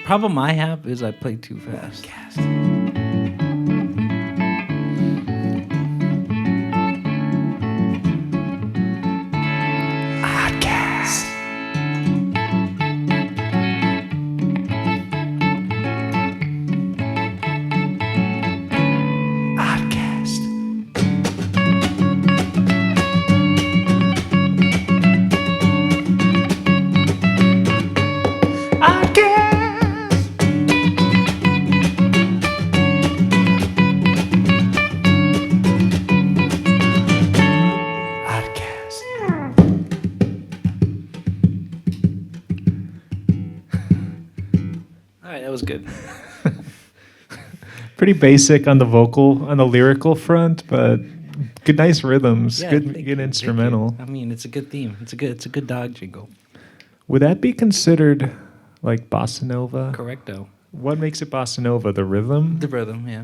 Problem I have is I play too fast. Was good. Pretty basic on the lyrical front, but good, nice rhythms. Yeah, good instrumental. I mean, it's a good theme. It's a good dog jingle. Would that be considered like bossa nova? Correcto. What makes it bossa nova? The rhythm. The rhythm, yeah.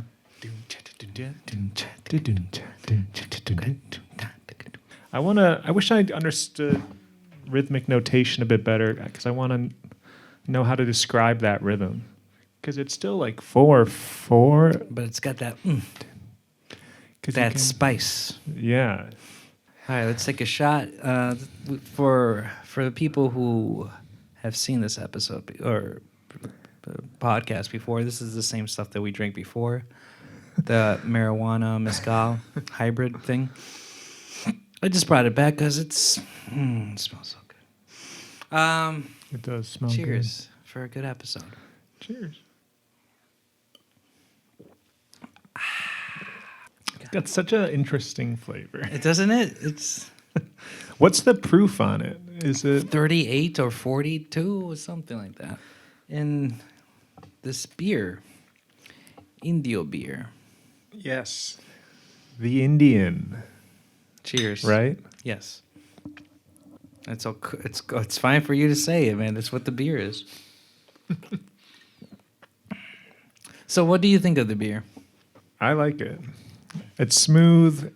I wish I understood rhythmic notation a bit better because I want to know how to describe that rhythm. Because it's still like 4/4, but it's got that spice. Yeah. All right, let's take a shot. For the people who have seen this episode or podcast before, this is the same stuff that we drank before, the marijuana mezcal hybrid thing. I just brought it back because it smells so good. It does smell good. Cheers for a good episode. Cheers. It's got such an interesting flavor. Doesn't it? It's What's the proof on it? Is it 38 or 42 or something like that? And this beer, Indio beer. Yes. The Indian. Cheers. Right? Yes. It's fine for you to say it, man. That's what the beer is. So what do you think of the beer? I like it. It's smooth.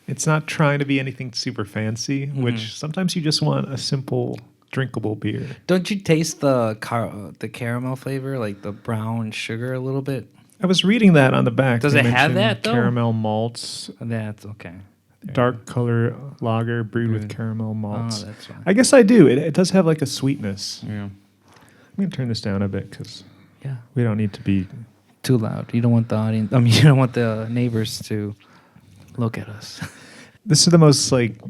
It's not trying to be anything super fancy, which sometimes you just want a simple, drinkable beer. Don't you taste the caramel flavor, like the brown sugar a little bit? I was reading that on the back. Does They it have mentioned that, though? Caramel malts. That's okay. Dark color lager brewed with caramel malts. Oh, that's fine. I guess I do. It does have like a sweetness. Yeah. I'm going to turn this down a bit because Yeah. we don't need to be... Too loud. You don't want the audience. I mean, you don't want the neighbors to look at us. This is the most like...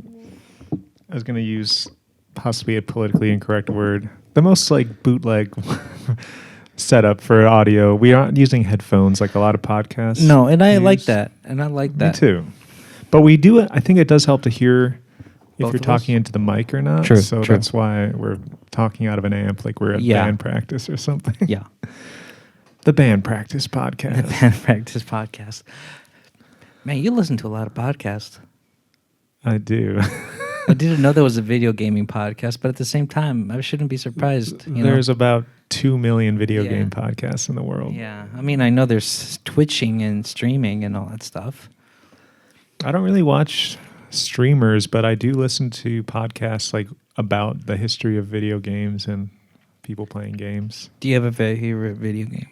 I was going to use possibly a politically incorrect word. The most like bootleg setup for audio. We aren't using headphones like a lot of podcasts. No, and I like that. And I like that. Me too. But we do it. I think it does help to hear if Both you're of talking us? into the mic or not. True, So true. that's why we're talking out of an amp like we're at band practice or something. Yeah. The Band Practice Podcast. The Band Practice Podcast. Man, you listen to a lot of podcasts. I do. I didn't know there was a video gaming podcast, but at the same time, I shouldn't be surprised. There's about 2 million video Yeah. game podcasts in the world. Yeah. I mean, I know there's twitching and streaming and all that stuff. I don't really watch streamers, but I do listen to podcasts like about the history of video games and people playing games. Do you have a favorite video game?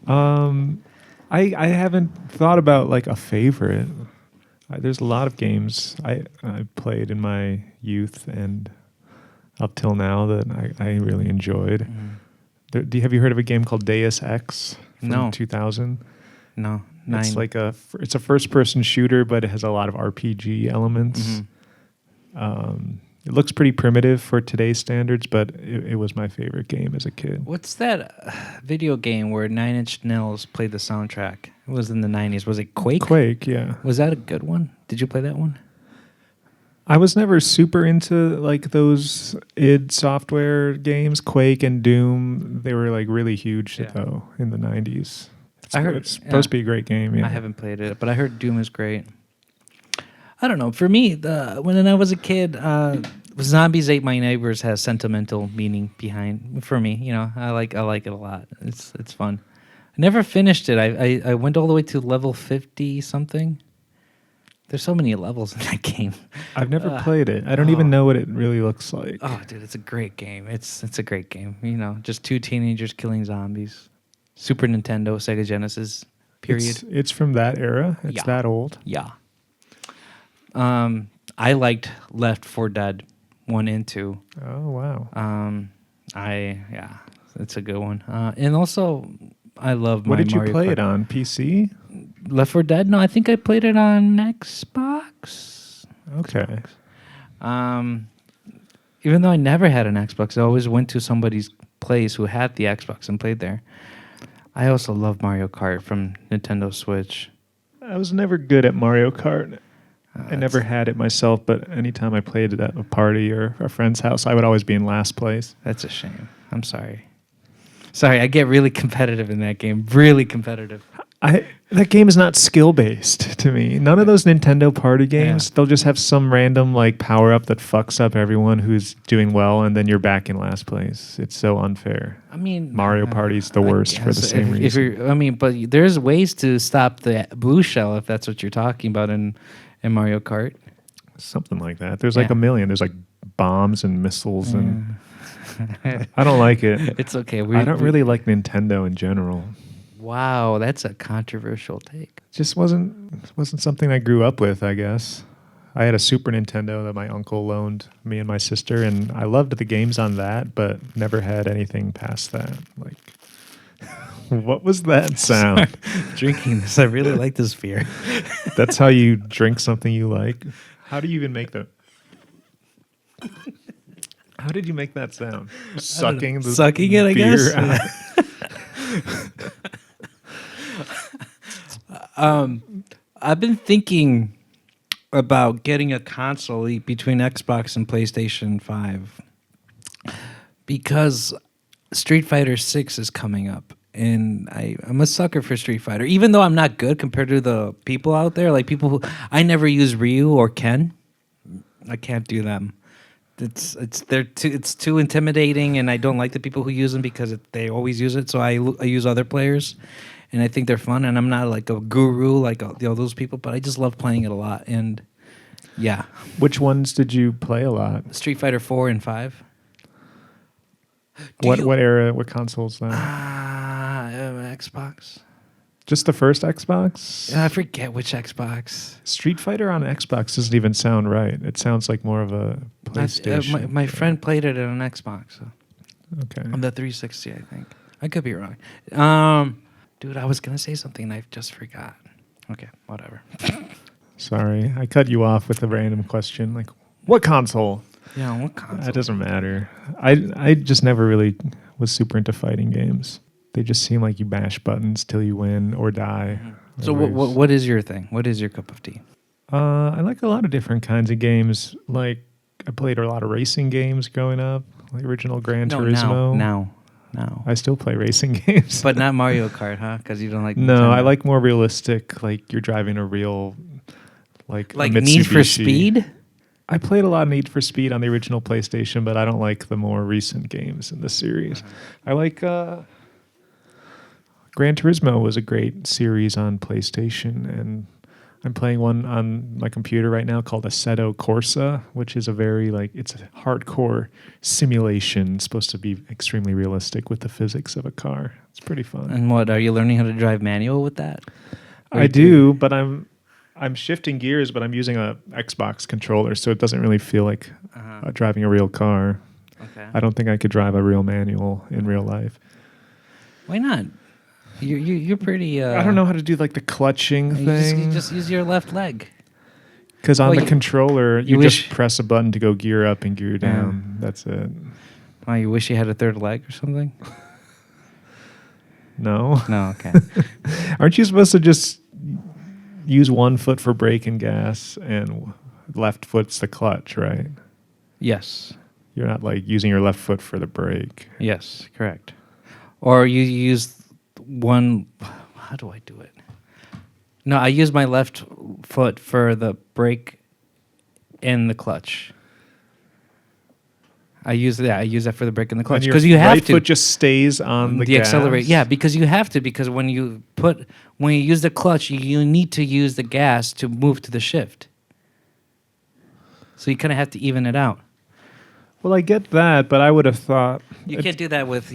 I haven't thought about like a favorite. There's a lot of games I played in my youth and up till now that I really enjoyed. Have you heard of a game called Deus Ex from No. 2000? No. It's like it's a first-person shooter, but it has a lot of RPG elements. It looks pretty primitive for today's standards, but it was my favorite game as a kid. What's that video game where Nine Inch Nails played the soundtrack? It was in the 90s. Was it Quake? Quake, yeah. Was that a good one? Did you play that one? I was never super into like those id Software games. Quake and Doom, they were like really huge though in the 90s. I heard it's supposed to be a great game. Yeah. I haven't played it, but I heard Doom is great. I don't know. For me, when I was a kid, Zombies Ate My Neighbors has sentimental meaning behind. For me, I like it a lot. It's fun. I never finished it. I went all the way to level 50 something. There's so many levels in that game. I've never played it. I don't even know what it really looks like. Oh, dude, it's a great game. It's a great game. You know, just two teenagers killing zombies. Super Nintendo, Sega Genesis, period. It's from that era. It's that old. Yeah. I liked Left 4 Dead 1 and 2. Oh, wow. It's a good one. And also, I love What my did you Mario play Kart. it on? PC? Left 4 Dead? No, I think I played it on Xbox. Okay. Even though I never had an Xbox, I always went to somebody's place who had the Xbox and played there. I also love Mario Kart from Nintendo Switch. I was never good at Mario Kart. I never had it myself, but anytime I played it at a party or a friend's house, I would always be in last place. That's a shame. I'm sorry. Sorry, I get really competitive in that game. Really competitive. That game is not skill-based to me. None of those Nintendo party games, they'll just have some random like power-up that fucks up everyone who's doing well, and then you're back in last place. It's so unfair. I mean, Mario Party's the worst for the same reason. But there's ways to stop the blue shell if that's what you're talking about in Mario Kart. Something like that. There's like a million. There's like bombs and missiles, and I don't like it. It's okay. I don't really like Nintendo in general. Wow, that's a controversial take. Just wasn't something I grew up with, I guess. I had a Super Nintendo that my uncle loaned me and my sister, and I loved the games on that, but never had anything past that. Like, what was that sound? Drinking this, I really like this beer. That's how you drink something you like? How do you even make that? How did you make that sound? Sucking it, I guess. I've been thinking about getting a console between Xbox and PlayStation 5 because Street Fighter 6 is coming up, and I'm a sucker for Street Fighter. Even though I'm not good compared to the people out there, like people who I never use Ryu or Ken. I can't do them. It's too intimidating, and I don't like the people who use them because they always use it. So I use other players, and I think they're fun. And I'm not like a guru like those people, but I just love playing it a lot. And yeah, which ones did you play a lot? Street Fighter 4 and 5. What era? What consoles then? Xbox. Just the first Xbox? I forget which Xbox. Street Fighter on Xbox doesn't even sound right. It sounds like more of a PlayStation. My friend played it on an Xbox. So. Okay. On the 360, I think. I could be wrong. Dude, I was going to say something and I just forgot. Okay, whatever. Sorry. I cut you off with a random question. Like, what console? Yeah, what console? That doesn't matter. I just never really was super into fighting games. They just seem like you bash buttons till you win or die. Mm-hmm. So what is your thing? What is your cup of tea? I like a lot of different kinds of games. Like, I played a lot of racing games growing up, like original Gran Turismo. No. I still play racing games. But not Mario Kart, huh? Because you don't like No, Nintendo. I like more realistic, like you're driving a real, like a Need for Mitsubishi. Speed? I played a lot of Need for Speed on the original PlayStation, but I don't like the more recent games in the series. I like... Gran Turismo was a great series on PlayStation, and I'm playing one on my computer right now called Assetto Corsa, which is a very, it's a hardcore simulation, supposed to be extremely realistic with the physics of a car. It's pretty fun. And what, are you learning how to drive manual with that? I do, but I'm shifting gears, but I'm using a Xbox controller, so it doesn't really feel like driving a real car. Okay. I don't think I could drive a real manual in real life. Why not? You're pretty... I don't know how to do the clutching thing. You just use your left leg. Because on the controller, you just press a button to go gear up and gear down. That's it. Oh, you wish you had a third leg or something? No. No, okay. Aren't you supposed to just use one foot for brake and gas and left foot's the clutch, right? Yes. You're not using your left foot for the brake. Yes, correct. Or you use one... How do I do it? No, I use my left foot for the brake and the clutch. I use that for the brake and the clutch And your because you have right to. foot just stays on the gas. Accelerate. Yeah, because you have to. Because when you use the clutch, you need to use the gas to move to the shift. So you kind of have to even it out. Well, I get that, but I would have thought You can't do that with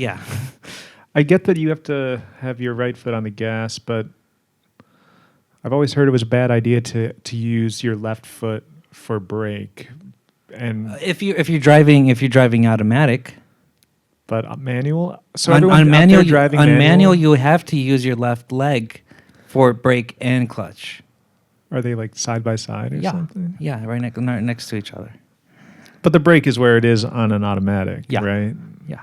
I get that you have to have your right foot on the gas, but I've always heard it was a bad idea to use your left foot for brake. And if you're driving automatic, but manual. So on manual, driving manual, you have to use your left leg for brake and clutch. Are they like side by side or something? Yeah, right next to each other. But the brake is where it is on an automatic, Yeah. right? Yeah.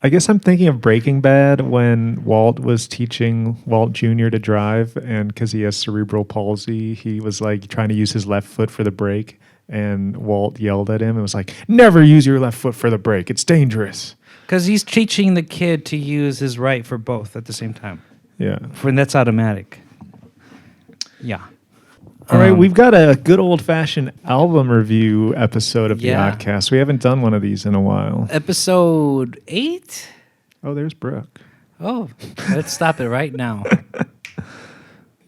I guess I'm thinking of Breaking Bad when Walt was teaching Walt Jr. to drive, and because he has cerebral palsy, he was like trying to use his left foot for the brake, and Walt yelled at him and was like, "Never use your left foot for the brake. It's dangerous." Because he's teaching the kid to use his right for both at the same time. Yeah. And that's automatic. Yeah. All right, we've got a good old-fashioned album review episode of the ODcast. We haven't done one of these in a while. Episode 8? Oh, there's Brooke. Oh, let's stop it right now.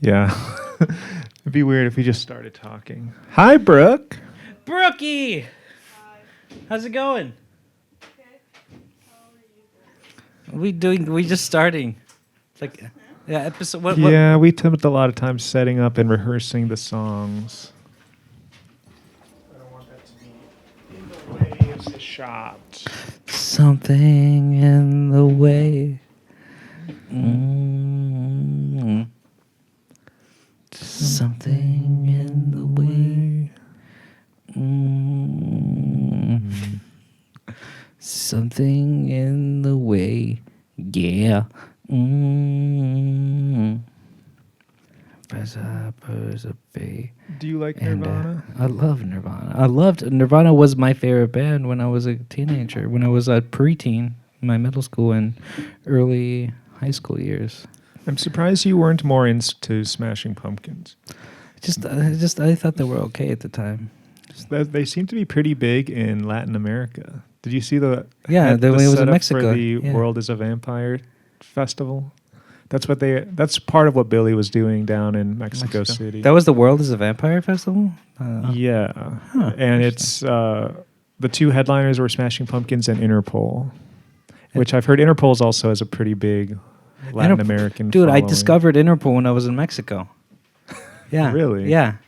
Yeah. It'd be weird if we just started talking. Hi, Brooke. Brookie! Hi. How's it going? Okay. How are you doing? We just starting. It's like... Yeah, episode. What, Yeah, we spent a lot of time setting up and rehearsing the songs. I don't want that to be in the way of the shot. Something in the way. Mm. Something in the way. Mm. Something in the way. Yeah. Do you like Nirvana? I love Nirvana. Nirvana was my favorite band when I was a teenager, when I was a preteen, my middle school and early high school years. I'm surprised you weren't more into Smashing Pumpkins. I thought they were okay at the time. They seem to be pretty big in Latin America. Did you see the it was in setup Mexico for the World is a Vampire festival? That's part of what Billy was doing down in Mexico City. That was the World is a Vampire festival? Yeah. And it's the two headliners were Smashing Pumpkins and Interpol, which I've heard Interpol's also has a pretty big Latin American Dude, following. I discovered Interpol when I was in Mexico. Yeah. Really? Yeah.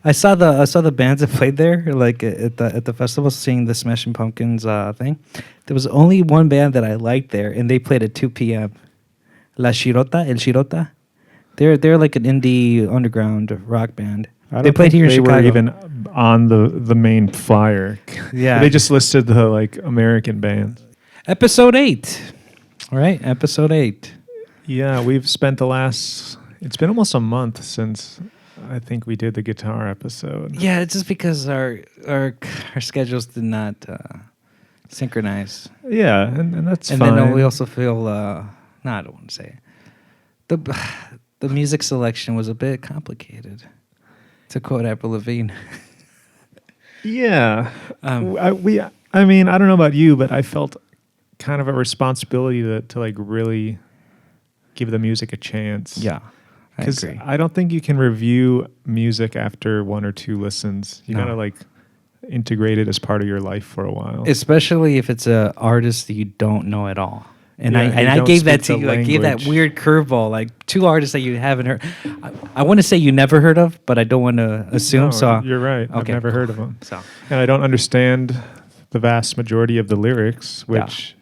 I saw the bands that played there, like at the festival, seeing the Smashing Pumpkins thing. There was only one band that I liked there, and they played at 2 p.m. El Shirota. They're like an indie underground rock band. They played here in Chicago. They were even on the main flyer. Yeah, they just listed the like American bands. Episode 8. All right, episode 8. Yeah, we've spent it's been almost a month since I think we did the guitar episode. Yeah, it's just because our schedules did not synchronize. Yeah, and that's and fine. And then we also feel I don't want to say it. The music selection was a bit complicated, to quote Avril Lavigne. Yeah, I mean, I don't know about you, but I felt kind of a responsibility to like really give the music a chance. Yeah. Because I don't think you can review music after 1 or 2 listens. You gotta like integrate it as part of your life for a while. Especially if it's an artist that you don't know at all. And I gave that to you. I gave that weird curveball, like 2 artists that you haven't heard. I want to say you never heard of, but I don't want to assume. No, so you're right. Okay. I've never heard of them. And I don't understand the vast majority of the lyrics, which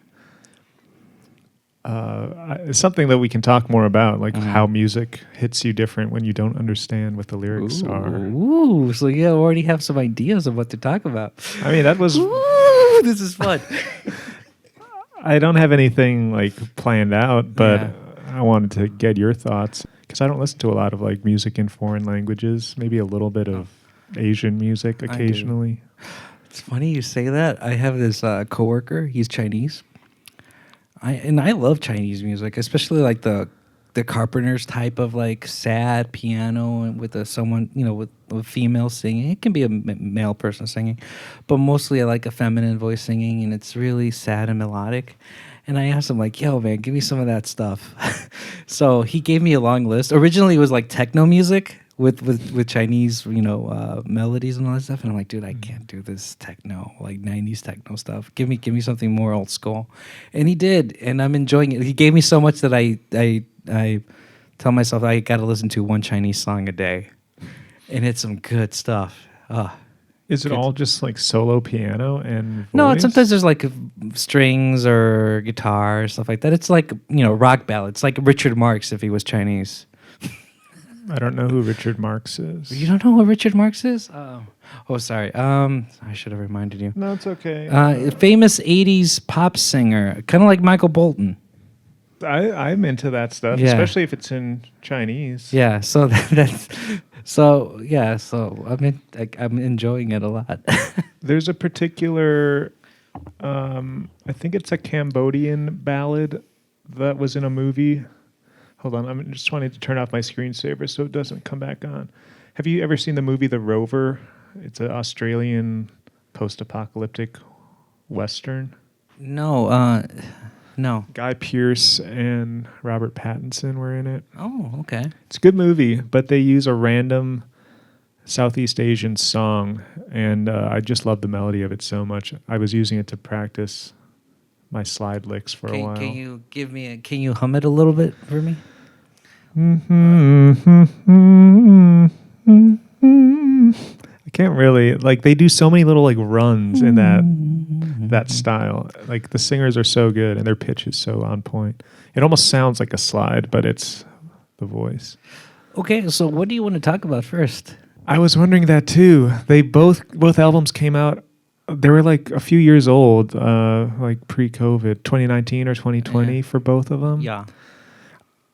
is something that we can talk more about, like how music hits you different when you don't understand what the lyrics are. Ooh, so you already have some ideas of what to talk about. I mean, that was... Ooh, this is fun. I don't have anything like planned out, but I wanted to get your thoughts because I don't listen to a lot of like music in foreign languages, maybe a little bit of Asian music occasionally. It's funny you say that. I have this coworker, he's Chinese. I love Chinese music, especially like the the Carpenters type of like sad piano and with someone, with a female singing. It can be a male person singing, but mostly I like a feminine voice singing, and it's really sad and melodic. And I asked him like, "Yo, man, give me some of that stuff." So he gave me a long list. Originally, it was like techno music with Chinese, melodies and all that stuff. And I'm like, dude, I can't do this techno, like 90s techno stuff. Give me something more old school. And he did, and I'm enjoying it. He gave me so much that I tell myself I got to listen to one Chinese song a day, and it's some good stuff. Is it all just like solo piano and voice? No, sometimes there's like strings or guitar or stuff like that. It's like, rock ballad. It's like Richard Marx if he was Chinese. I don't know who Richard Marx is. You don't know who Richard Marx is? Oh, sorry. I should have reminded you. No, it's okay. Famous 80s pop singer, kind of like Michael Bolton. I'm into that stuff, especially if it's in Chinese. Yeah, so I'm enjoying it a lot. There's a particular, I think it's a Cambodian ballad that was in a movie. Hold on, I'm just wanting to turn off my screensaver so it doesn't come back on. Have you ever seen the movie The Rover? It's an Australian post-apocalyptic western. No. Guy Pearce and Robert Pattinson were in it. Oh, okay. It's a good movie, but they use a random Southeast Asian song, and I just love the melody of it so much. I was using it to practice my slide licks for a while. Can you hum it a little bit for me? I can't really, they do so many little runs in that style. Like the singers are so good and their pitch is so on point. It almost sounds like a slide, but it's the voice. Okay, so what do you want to talk about first? I was wondering that too. They both albums came out. They were like a few years old, like pre-COVID, 2019 or 2020 for both of them. Yeah.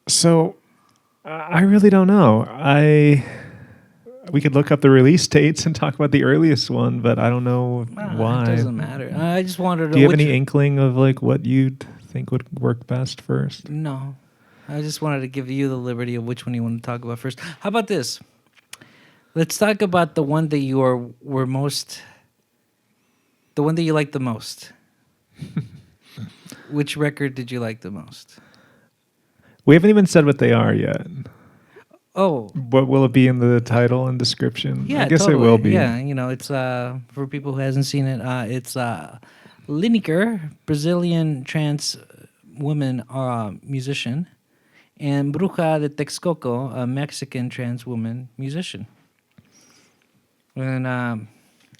So I really don't know. We could look up the release dates and talk about the earliest one, but I don't know why. It doesn't matter. I just wanted to... Do you have any inkling of what you'd think would work best first? No. I just wanted to give you the liberty of which one you want to talk about first. How about this? Let's talk about the one that you were most... The one that you liked the most. Which record did you like the most? We haven't even said what they are yet. Oh. What will it be in the title and description? Yeah, I guess totally. It will be. Yeah, it's for people who hasn't seen it, it's Liniker, Brazilian trans woman musician, and Bruja de Texcoco, a Mexican trans woman musician. And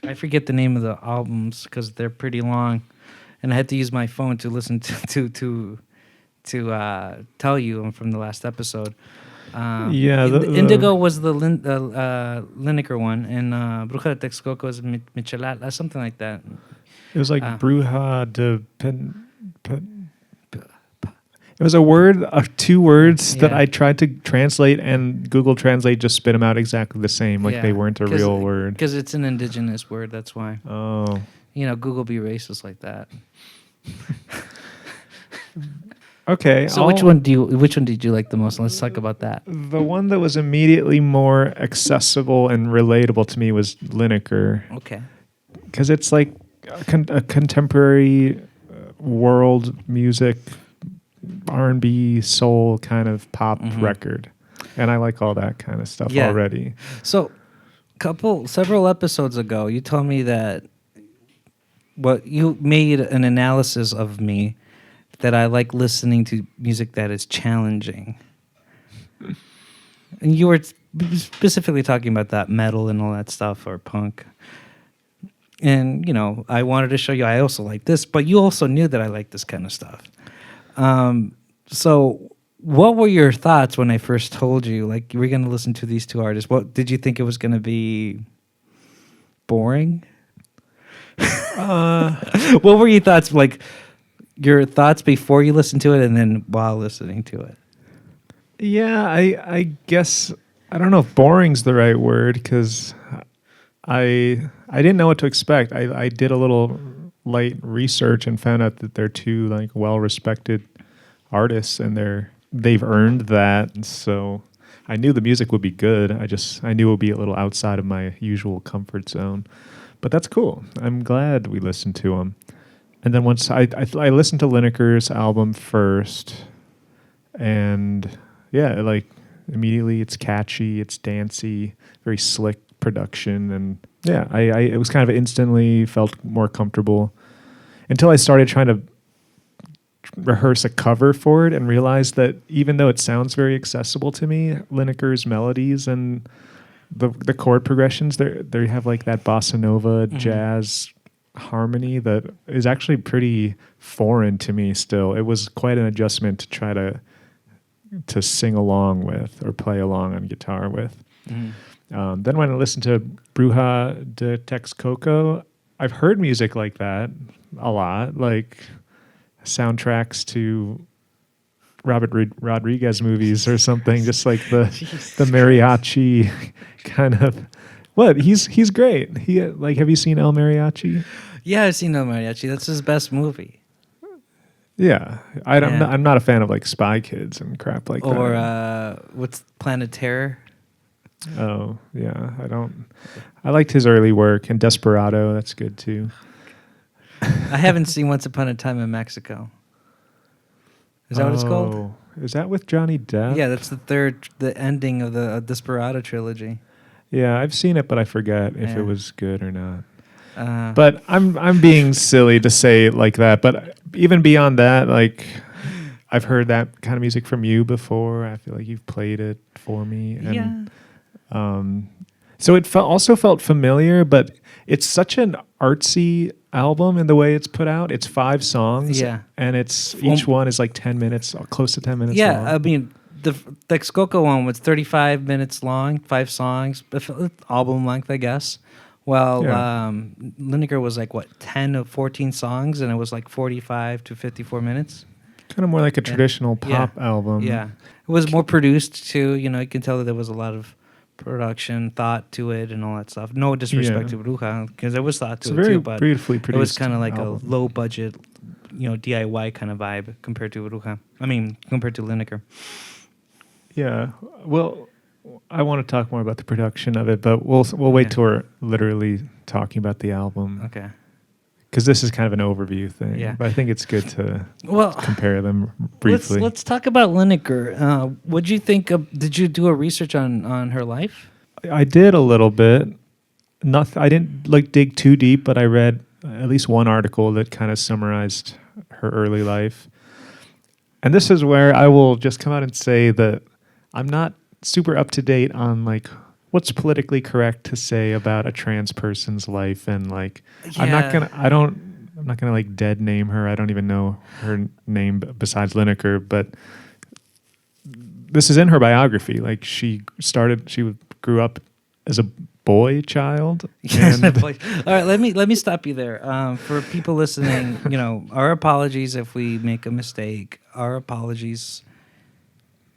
I forget the name of the albums because they're pretty long, and I had to use my phone to listen to tell you from the last episode. Indigo was the Liniker one, and Bruja de Texcoco is Michelada, something like that. It was like Bruja de... It was a word, two words that I tried to translate, and Google Translate just spit them out exactly the same, like they weren't a real word. Because it's an indigenous word, that's why. Oh. Google be racist like that. Okay. So which one did you like the most? Let's talk about that. The one that was immediately more accessible and relatable to me was Liniker. Okay. Because it's like a contemporary world music, R&B, soul kind of pop record. And I like all that kind of stuff already. So several episodes ago, you told me that you made an analysis of me that I like listening to music that is challenging. And you were specifically talking about that metal and all that stuff, or punk. And, I wanted to show you I also like this, but you also knew that I like this kind of stuff. So what were your thoughts when I first told you, like, you were going to listen to these two artists? What did you think it was going to be boring? What were your thoughts, like, your thoughts before you listened to it and then while listening to it? Yeah, I guess, I don't know if boring's the right word, because I didn't know what to expect. I did a little light research and found out that they're two well-respected artists, and they're they've earned that. And so I knew the music would be good. I knew it would be a little outside of my usual comfort zone. But that's cool. I'm glad we listened to them. And then once I listened to Liniker's album first, and yeah, like immediately it's catchy, it's dancey, very slick production, and yeah, I it was kind of instantly felt more comfortable until I started trying to rehearse a cover for it and realized that even though it sounds very accessible to me, Liniker's melodies and the chord progressions, they have like that bossa nova jazz harmony that is actually pretty foreign to me still. It was quite an adjustment to try to sing along with or play along on guitar with. Then when I listened to Bruja de Texcoco, I've heard music like that a lot, like soundtracks to Robert Rodriguez movies or something, just like the mariachi kind of. What? He's great. Have you seen El Mariachi? Yeah, I've seen El Mariachi. That's his best movie. Yeah, I'm not a fan of like Spy Kids and crap like that. Or what's Planet Terror? Oh yeah, I liked his early work, and Desperado. That's good too. I haven't seen Once Upon a Time in Mexico. Is that what it's called? Is that with Johnny Depp? Yeah, that's the ending of the Desperado trilogy. Yeah, I've seen it, but I forget if it was good or not. But I'm being silly to say it like that. But even beyond that, like I've heard that kind of music from you before. I feel like you've played it for me. And, so it also felt familiar, but it's such an artsy album in the way it's put out. It's 5 songs, and each one is like 10 minutes, close to 10 minutes long. I mean, the Texcoco one was 35 minutes long, 5 songs, album length, I guess. Well, Liniker was like, 10 of 14 songs, and it was like 45 to 54 minutes. Kind of more like a traditional pop album. Yeah. It was more produced, too. You know, you can tell that there was a lot of production, thought to it, and all that stuff. No disrespect to Bruja, because there was thought to it, too, but beautifully produced. It was kind of like a low-budget, DIY kind of vibe compared to Bruja. I mean, compared to Liniker. Yeah. Well, I want to talk more about the production of it, but we'll wait till we're literally talking about the album. Okay. Because this is kind of an overview thing. Yeah. But I think it's good to compare them briefly. Let's talk about Liniker. What'd you think of? Did you do a research on her life? I did a little bit. I didn't dig too deep, but I read at least one article that kind of summarized her early life. And this is where I will just come out and say that I'm not super up to date on like what's politically correct to say about a trans person's life, and like I'm not gonna like dead name her. I don't even know her name besides Liniker, but this is in her biography. Like she grew up as a boy child. Yes, all right, let me stop you there. For people listening, our apologies if we make a mistake. Our apologies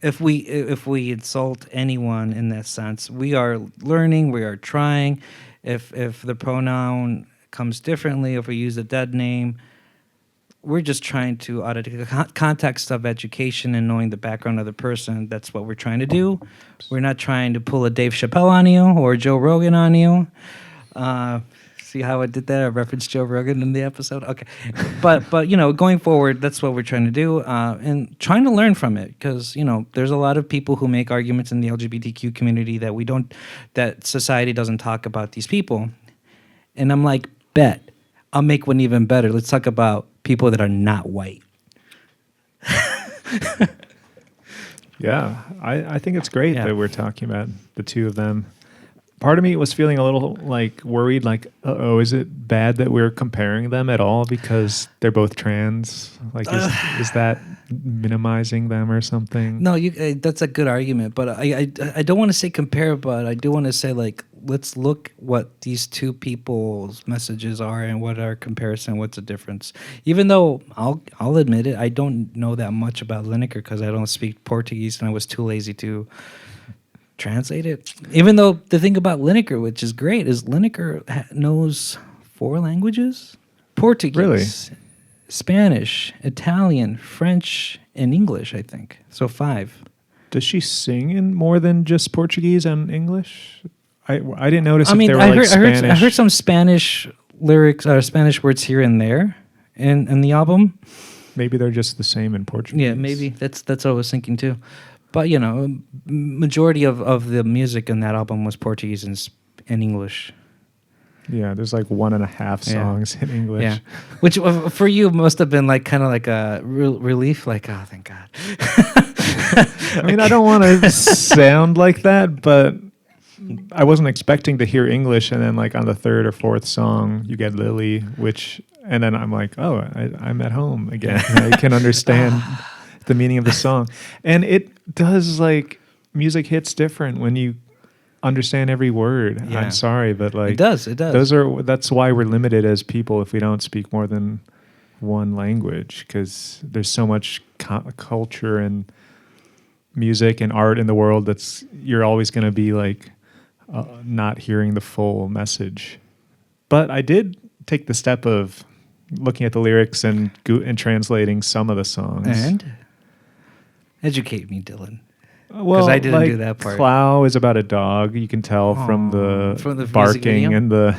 if we insult anyone in that sense. We are learning. We are trying. If the pronoun comes differently, if we use a dead name, we're just trying to, out of the context of education and knowing the background of the person, that's what we're trying to do. We're not trying to pull a Dave Chappelle on you or Joe Rogan on you. See how I did that? I referenced Joe Rogan in the episode? Okay. But going forward, that's what we're trying to do, and trying to learn from it, because, there's a lot of people who make arguments in the LGBTQ community that society doesn't talk about these people. And I'm like, bet. I'll make one even better. Let's talk about people that are not white. Yeah, I think it's great that we're talking about the two of them. Part of me was feeling a little like worried, like, is it bad that we're comparing them at all because they're both trans? Like, is that minimizing them or something? No, that's a good argument, but I don't want to say compare, but I do want to say, like, let's look what these two people's messages are and what our comparison, what's the difference. Even though I'll admit it, I don't know that much about Liniker because I don't speak Portuguese and I was too lazy to translate it. Even though the thing about Liniker, which is great, is Liniker knows 4 languages. Portuguese, Spanish, Italian, French, and English, I think. So 5. Does she sing in more than just Portuguese and English? I didn't notice I if mean, they were I like heard, Spanish. I heard some Spanish lyrics or Spanish words here and there in the album. Maybe they're just the same in Portuguese. Yeah, maybe that's what I was thinking too. But majority of the music in that album was Portuguese and English. Yeah, there's like 1.5 songs in English. Yeah, which for you must have been like kind of like a relief. Like, oh, thank God. I mean, I don't want to sound like that, but I wasn't expecting to hear English, and then like on the 3rd or 4th song, you get Lili, and then I'm like, oh, I'm at home again. I can understand the meaning of the song, and it does like music hits different when you understand every word. Yeah. I'm sorry, but like it does. That's why we're limited as people if we don't speak more than one language, because there's so much culture and music and art in the world that's you're always going to be like not hearing the full message. But I did take the step of looking at the lyrics and translating some of the songs. And educate me, Dylan. Well, I didn't do that part. Clow is about a dog. You can tell from the barking and the.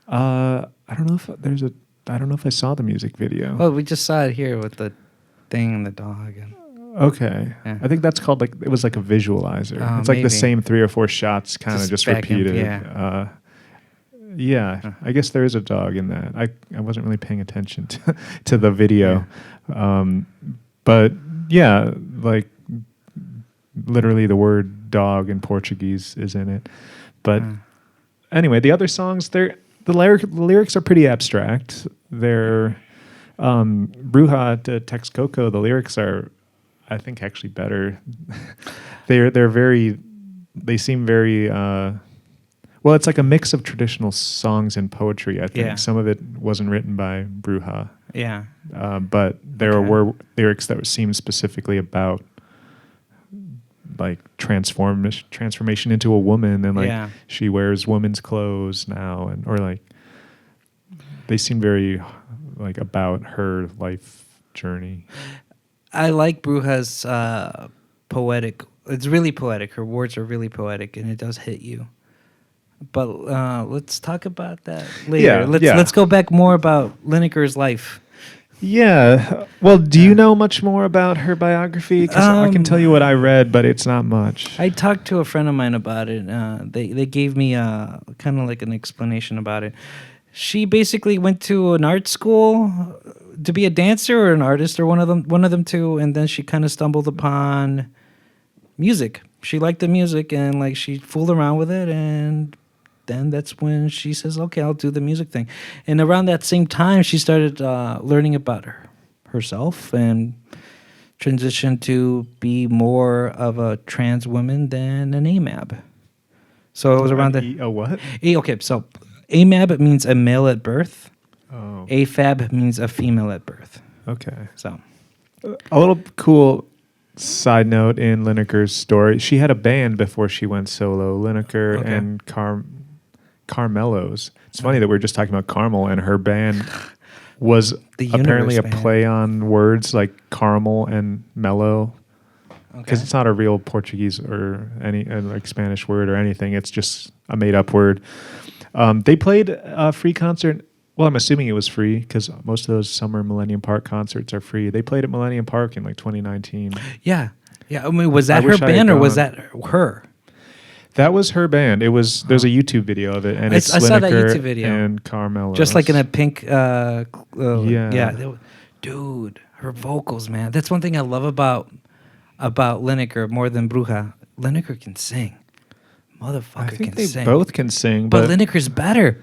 I don't know if I saw the music video. Well, we just saw it here with the thing and the dog. Okay, Yeah. I think that's called it was like a visualizer. It's like maybe. the same 3 or 4 shots, kind of just back in, repeated. yeah. I guess there is a dog in that. I wasn't really paying attention to the video, but yeah, like literally the word dog in Portuguese is in it. But anyway, the other songs, the lyrics are pretty abstract. They're Bruja to Texcoco. The lyrics are, I think, actually better. They seem very well. It's like a mix of traditional songs and poetry. I think some of it wasn't written by Bruja. Yeah, but there were lyrics that seemed specifically about like transformation into a woman, and like she wears women's clothes now, and or like they seem very like about her life journey. I like Bruja's poetic. It's really poetic. Her words are really poetic, and it does hit you. But let's talk about that later. Let's go back more about Liniker's life. Yeah. Well, do you know much more about her biography? Because I can tell you what I read, but it's not much. I talked to a friend of mine about it. They gave me kind of like an explanation about it. She basically went to an art school to be a dancer or an artist or one of them two, and then she kind of stumbled upon music. She liked the music and like she fooled around with it, and then that's when she says, okay, I'll do the music thing. And around that same time, she started learning about herself and transitioned to be more of a trans woman than an AMAB. So it was around a what? Okay, so AMAB means a male at birth. Oh. AFAB means a female at birth. Okay. So a little cool side note in Liniker's story, she had a band before she went solo, Liniker and Carmelos. It's funny that we were just talking about Carmel, and her band was apparently a play on words like caramel and mellow, because it's not a real Portuguese or any like Spanish word or anything. It's just a made-up word. They played a free concert. Well, I'm assuming it was free because most of those summer Millennium Park concerts are free. They played at Millennium Park in like 2019. Yeah. I mean, was that her band or was that her? That was her band. It was. There's a YouTube video of it, and I saw that YouTube video. And Carmelo, just like in a pink. Yeah. Dude, her vocals, man. That's one thing I love about Liniker more than Bruja. Liniker can sing. Motherfucker I think can sing. They both can sing, but Liniker's better.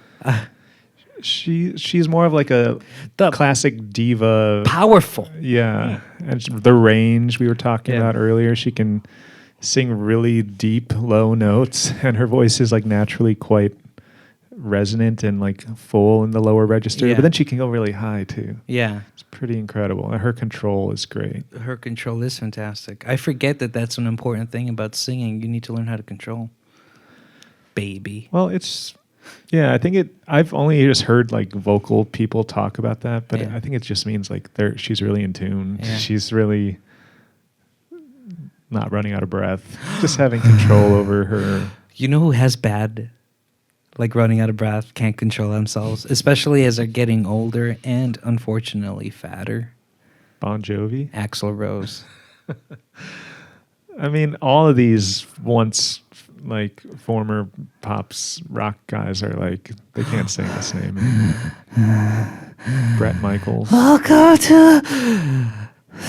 She's more of like the classic diva. Powerful. Yeah. And the range we were talking about earlier. She can sing really deep, low notes, and her voice is like naturally quite resonant and like full in the lower register. Yeah. But then she can go really high too. Yeah. It's pretty incredible. And her control is great. Her control is fantastic. I forget that that's an important thing about singing. You need to learn how to control. Baby. Well, it's Yeah, I think I've only just heard like vocal people talk about that, but Yeah. I think it just means like she's really in tune. Yeah. She's really not running out of breath, just having control over her. You know who has bad, like running out of breath, can't control themselves, especially as they're getting older and unfortunately fatter? Bon Jovi. Axl Rose. I mean, all of these once like former pops rock guys are like they can't sing the same anymore. Brett Michaels. Welcome to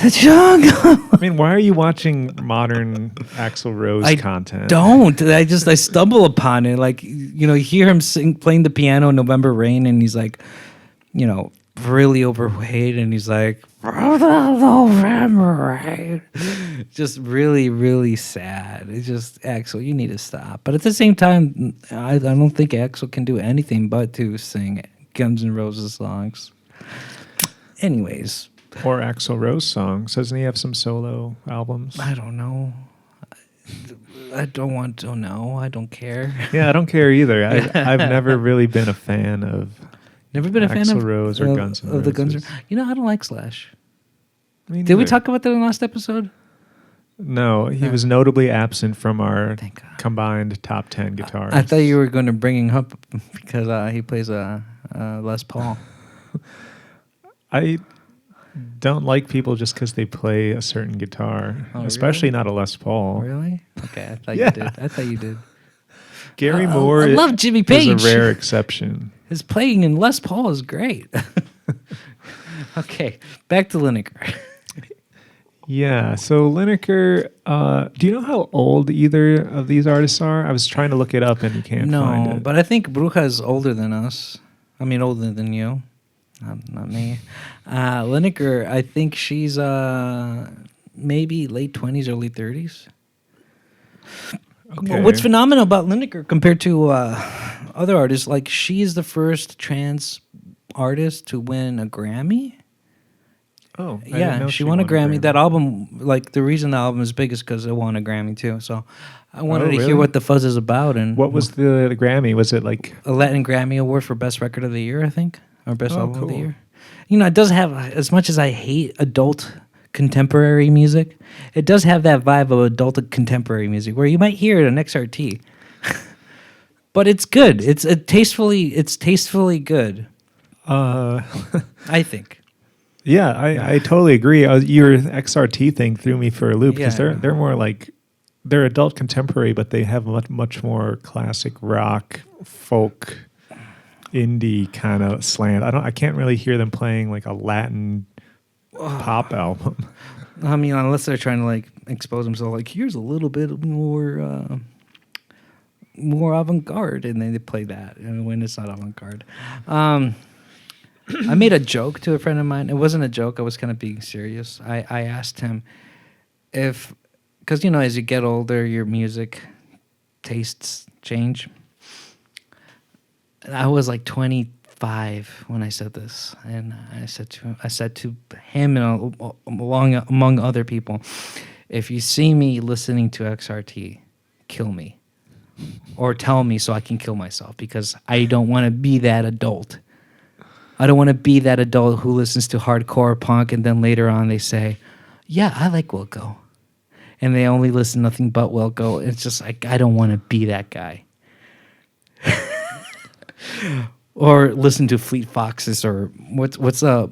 the jungle. I mean, why are you watching modern Axl Rose content? Don't. I stumble upon it. Like, you hear him playing the piano in November Rain, and he's like, really overweight, and he's like, November Rain. Just really, really sad. It's just, Axl, you need to stop. But at the same time, I don't think Axl can do anything but to sing Guns N' Roses songs. Anyways. Or Axl Rose songs. Doesn't he have some solo albums? I don't know. I don't want to know. I don't care. Yeah, I don't care either. I've never really been a fan of Never been a fan Axl of Rose or Guns N' Roses. The Guns N' I don't like Slash. Me Did we neither. talk about that in the last episode? No, he was notably absent from our Thank God. combined top 10 guitarists. I thought you were going to bring him up because he plays a Les Paul. I don't like people just because they play a certain guitar, Oh, especially really? not a Les Paul. Really? Okay, I thought Yeah. you did. I thought you did. Gary Moore I love Jimmy Page. is a rare exception. His playing in Les Paul is great. Okay, back to Liniker. Yeah, so Liniker, do you know how old either of these artists are? I was trying to look it up and you can't find No, it. but I think Bruja is older than us. I mean, older than you. Not me. Liniker, I think she's maybe late 20s, early 30s. Okay. What's phenomenal about Liniker compared to other artists, like she's the first trans artist to win a Grammy. Oh, I didn't Yeah, know she won a Grammy. Grammy. That album, like the reason the album is big is because it won a Grammy too. So I wanted to really? hear what the fuzz is about. And What was the Grammy? Was it like... a Latin Grammy Award for Best Record of the Year, I think, or Best Oh, Album of the cool. Year. It does have, as much as I hate adult contemporary music, it does have that vibe of adult contemporary music where you might hear it on XRT, but it's good. It's tastefully good. I think. Yeah, I totally agree. Your XRT thing threw me for a loop because Yeah. they're more like... They're adult contemporary, but they have much more classic rock, folk, indie kind of slant. I can't really hear them playing like a Latin pop album. I mean, unless they're trying to like expose themselves, like here's a little bit more avant-garde, and then they play that, and when it's not avant-garde. I made a joke to a friend of mine. It wasn't a joke. I was kind of being serious. I asked him if, because as you get older, your music tastes change. And I was like 25 when I said this, and I said to him and among other people, if you see me listening to XRT, kill me, or tell me so I can kill myself, because I don't want to be that adult. I don't want to be that adult who listens to hardcore punk and then later on they say, yeah, I like Wilco. And they only listen to nothing but Wilco. It's just like, I don't want to be that guy. Or listen to Fleet Foxes, or what's a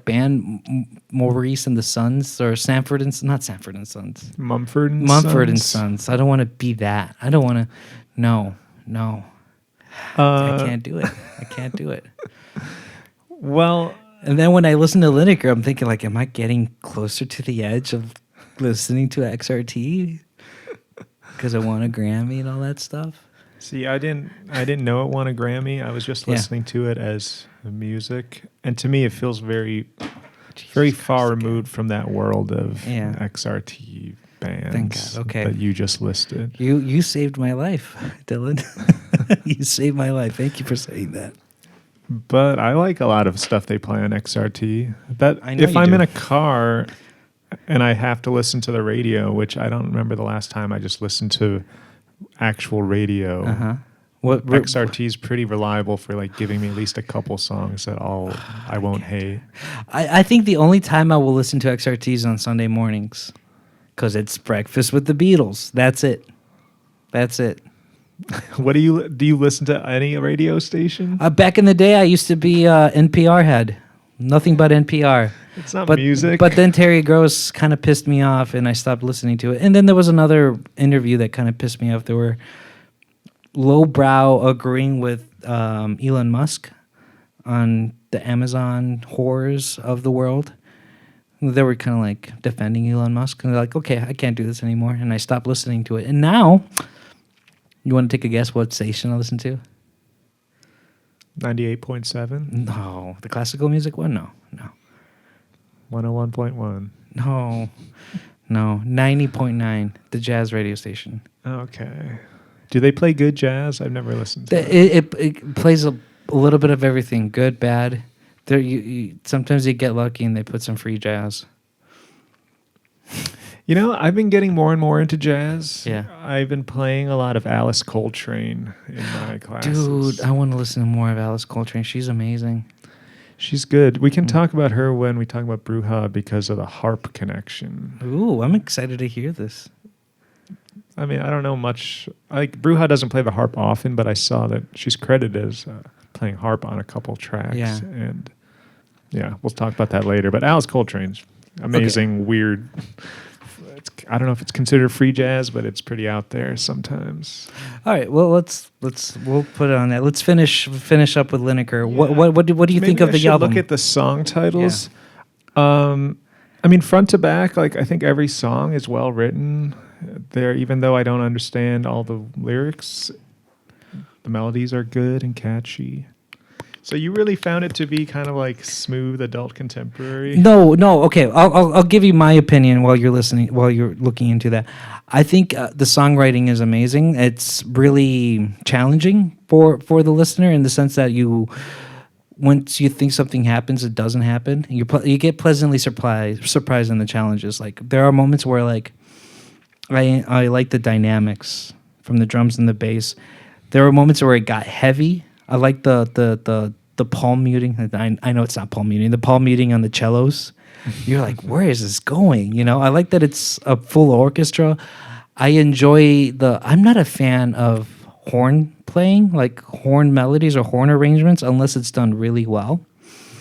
band, Maurice and the Sons, or not Sanford and Sons. Mumford and Sons. I don't want to be that. I don't want to. No. I can't do it. I can't do it. Well, And then when I listen to Liniker, I'm thinking like, am I getting closer to the edge of listening to XRT because I won a Grammy and all that stuff? see, I didn't know it won a Grammy. I was just Yeah. listening to it as music, and to me, it feels very Jesus far Christ, removed from that world of Yeah. XRT bands Thank God. Okay. that you just listed. You saved my life, Dylan. You saved my life. Thank you for saying that. But I like a lot of stuff they play on XRT. That I know if you I'm do. in a car and I have to listen to the radio, which I don't remember the last time I just listened to actual radio. XRT is pretty reliable for like giving me at least a couple songs that I won't hate. I think the only time I will listen to XRT is on Sunday mornings, because it's breakfast with the Beatles. That's it. What do you listen to any radio station? Back in the day, I used to be NPR head. Nothing but NPR. It's not music. But then Terry Gross kind of pissed me off, and I stopped listening to it. And then there was another interview that kind of pissed me off. There were lowbrow agreeing with Elon Musk on the Amazon horrors of the world. They were kind of like defending Elon Musk, and they're like, okay, I can't do this anymore. And I stopped listening to it. And now, you want to take a guess what station I listen to? 98.7? No. The classical music one? No. 101.1? No. 90.9, the jazz radio station. Okay. Do they play good jazz? I've never listened to it. It plays a little bit of everything, good, bad. Sometimes you get lucky and they put some free jazz. You know, I've been getting more and more into jazz. Yeah. I've been playing a lot of Alice Coltrane in my classes. Dude, I want to listen to more of Alice Coltrane. She's amazing. She's good. We can talk about her when we talk about Bruja because of the harp connection. Ooh, I'm excited to hear this. I mean, I don't know much. Bruja doesn't play the harp often, but I saw that she's credited as playing harp on a couple tracks. Yeah. And yeah, we'll talk about that later. But Alice Coltrane's amazing, weird. I don't know if it's considered free jazz, but it's pretty out there sometimes. All right, well we'll put it on that. Let's finish up with Liniker. Yeah. What do you think of the album? Look at the song titles. Yeah. I mean, front to back, like I think every song is well written. There, even though I don't understand all the lyrics, the melodies are good and catchy. So you really found it to be kind of like smooth adult contemporary? No. Okay, I'll give you my opinion while you're listening, while you're looking into that. I think the songwriting is amazing. It's really challenging for the listener in the sense that once you think something happens, it doesn't happen. You get pleasantly surprised in the challenges. Like there are moments where like I like the dynamics from the drums and the bass. There were moments where it got heavy. I like the palm muting. I know it's not palm muting. The palm muting on the cellos. You're like, where is this going? You know, I like that it's a full orchestra. I enjoy I'm not a fan of horn playing, like horn melodies or horn arrangements, unless it's done really well.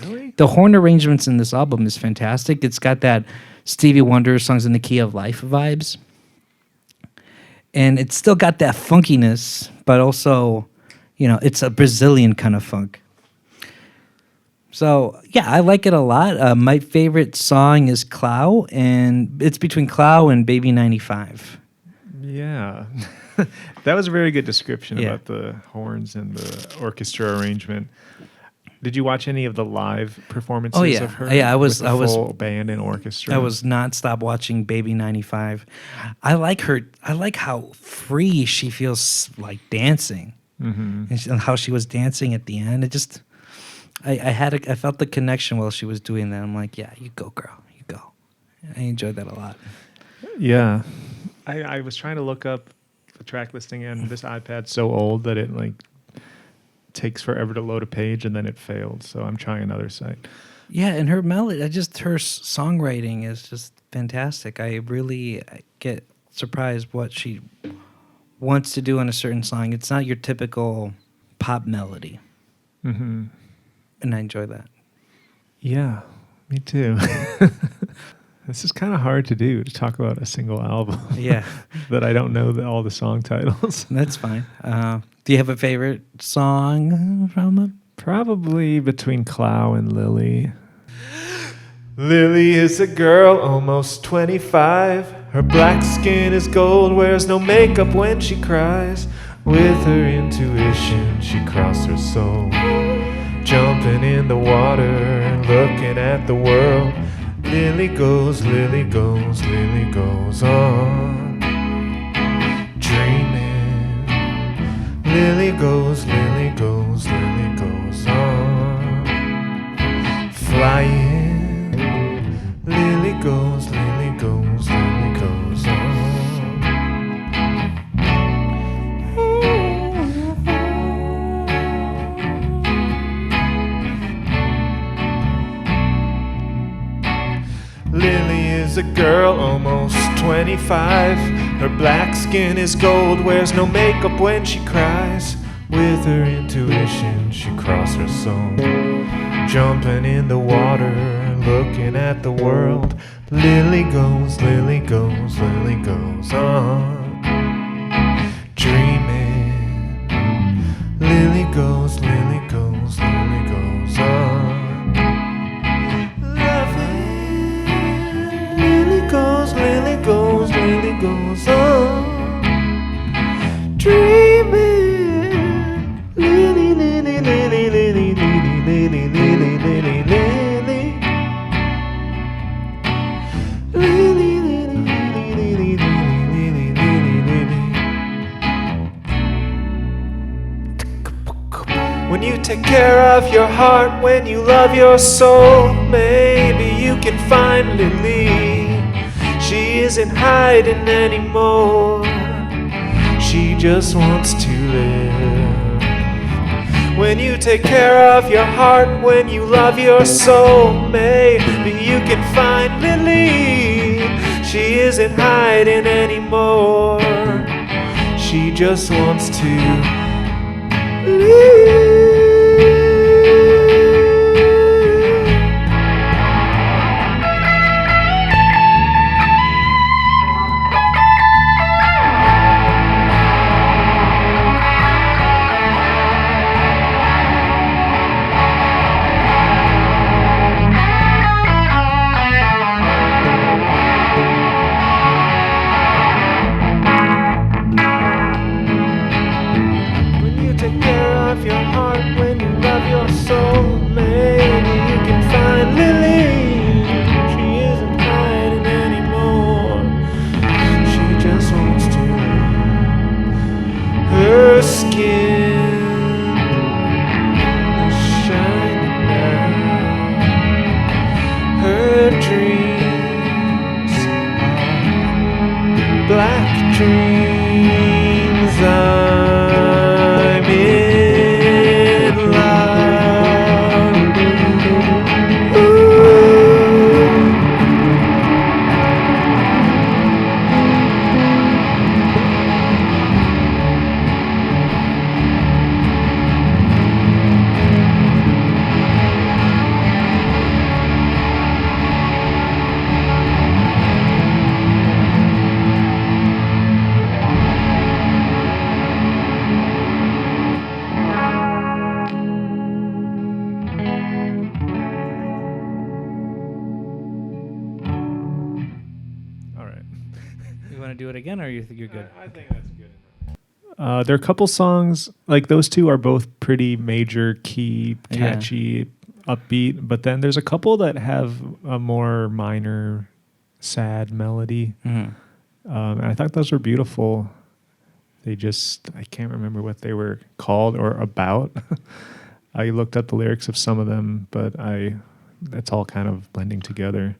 Really? The horn arrangements in this album is fantastic. It's got that Stevie Wonder Songs in the Key of Life vibes. And it's still got that funkiness, but also, you know, it's a Brazilian kind of funk. So, yeah, I like it a lot. My favorite song is Clow, and it's between Clow and Baby 95. Yeah. That was a very good description about the horns and the orchestra arrangement. Did you watch any of the live performances of her? Yeah, I was full band and orchestra. I was nonstop watching Baby 95. I like her. I like how free she feels like dancing. Mm-hmm. And how she was dancing at the end. It just, I felt the connection while she was doing that. I'm like, yeah, you go, girl, you go. I enjoyed that a lot. Yeah, I was trying to look up the track listing, and this iPad's so old that it like takes forever to load a page, and then it failed. So I'm trying another site. Yeah, and her melody, her songwriting is just fantastic. I really get surprised what she wants to do on a certain song. It's not your typical pop melody. Mm-hmm. And I enjoy that. Yeah, me too. This is kind of hard to do, to talk about a single album. Yeah. That I don't know all the song titles. That's fine. Do you have a favorite song from them? Probably between Clow and Lili. Lili is a girl almost 25. Her black skin is gold, wears no makeup when she cries. With her intuition, she crossed her soul. Jumping in the water, looking at the world. Lili goes, Lili goes, Lili goes on. Dreaming. Lili goes, Lili goes, Lili goes on. Flying. Lili goes, Lili goes, Lili goes on. Lili is a girl almost 25. Her black skin is gold, wears no makeup when she cries. With her intuition, she crossed her soul, jumping in the water, looking at the world. Lili goes, Lili goes, Lili goes on, dreaming. Lili goes, Lili goes, Lili goes on, loving. Lili goes, Lili goes, Lili goes on, dreaming. Lili, Lili, Lili, Lili, Lili, Lili, Lili, Lili, Lili. Lili, Lili, Lili, Lili, Lili, Lili, Lili. When you take care of your heart, when you love your soul, maybe you can find Lili. She isn't hiding anymore. She just wants to live. When you take care of your heart, when you love your soul, maybe you can find Lili. She isn't hiding anymore. She just wants to live. There are a couple songs, like those two are both pretty major key, catchy, upbeat, but then there's a couple that have a more minor, sad melody. And I thought those were beautiful. They just, I can't remember what they were called or about. I looked up the lyrics of some of them, but that's all kind of blending together,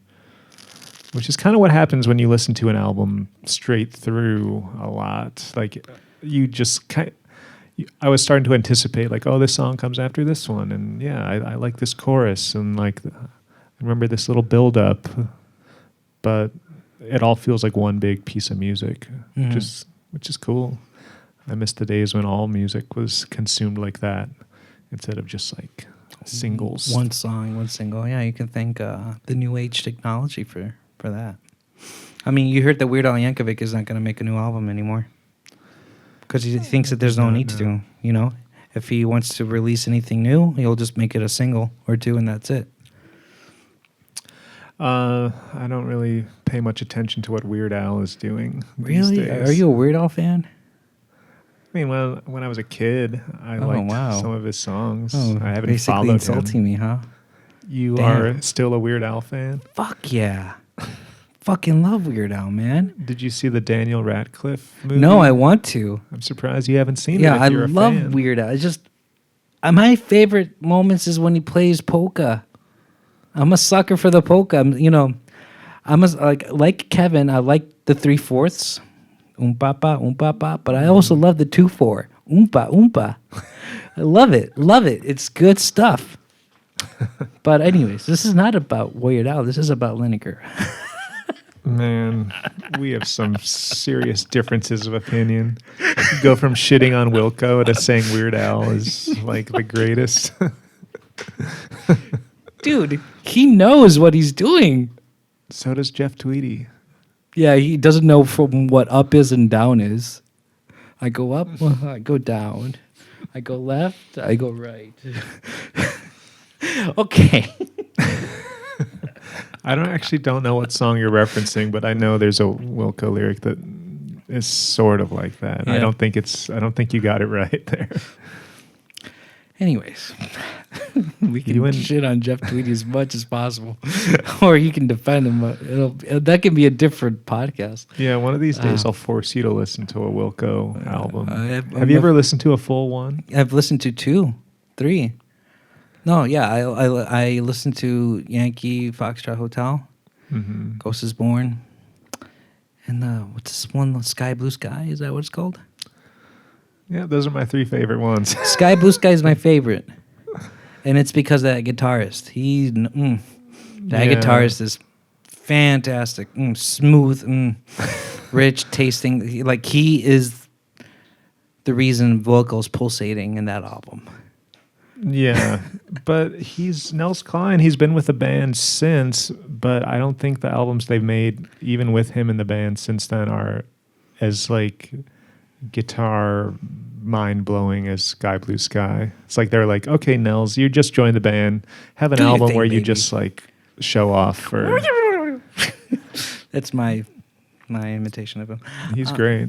which is kind of what happens when you listen to an album straight through a lot. Like, you just I was starting to anticipate, like, oh, this song comes after this one, and yeah, I like this chorus, and like, I remember this little build up, but it all feels like one big piece of music, which is cool. I miss the days when all music was consumed like that, instead of just like singles. One song, one single. Yeah, you can thank the new age technology for that. I mean, you heard that Weird Al Yankovic is not going to make a new album anymore. Because he thinks that there's no need to, you know? If he wants to release anything new, he'll just make it a single or two, and that's it. I don't really pay much attention to what Weird Al is doing. Really? These days. Are you a Weird Al fan? I mean, when I was a kid, I liked some of his songs. Oh, I haven't basically followed insulting me, huh? You are still a Weird Al fan? Fuck yeah. Fucking love Weird Al, man. Did you see the Daniel Radcliffe movie? No, I want to. I'm surprised you haven't seen it. Yeah, I love fan. Weird Al. It's just my favorite moments is when he plays polka. I'm a sucker for the polka. I'm like Kevin. I like the 3/4, papa, but I also love the 2/4, oompa. I love it. It's good stuff. But anyways, this is not about Weird Al. This is about Liniker. Man, we have some serious differences of opinion. Go from shitting on Wilco to saying Weird Al is like the greatest. Dude, he knows what he's doing. So does Jeff Tweedy. Yeah, he doesn't know from what up is and down is. I go up, I go down. I go left, I go right. Okay. I don't know what song you're referencing, but I know there's a Wilco lyric that is sort of like that. Yeah. I don't think you got it right there. Anyways, we can shit on Jeff Tweedy as much as possible, or you can defend him. That can be a different podcast. Yeah, one of these days I'll force you to listen to a Wilco album. Have you ever listened to a full one? I've listened to 2, 3. No, yeah, I listened to Yankee Foxtrot Hotel, Ghost is Born, and what's this one? Sky Blue Sky? Is that what it's called? Yeah, those are my 3 favorite ones. Sky Blue Sky is my favorite, and it's because of that guitarist. That guitarist is fantastic, smooth, rich tasting. He is the reason vocals pulsating in that album. Yeah, but he's Nels Cline. He's been with the band since, but I don't think the albums they've made, even with him in the band since then, are as like guitar mind-blowing as Sky Blue Sky. It's like they're like, okay, Nels, you just joined the band. Have an album where you just like show off for... That's my imitation of him. He's great.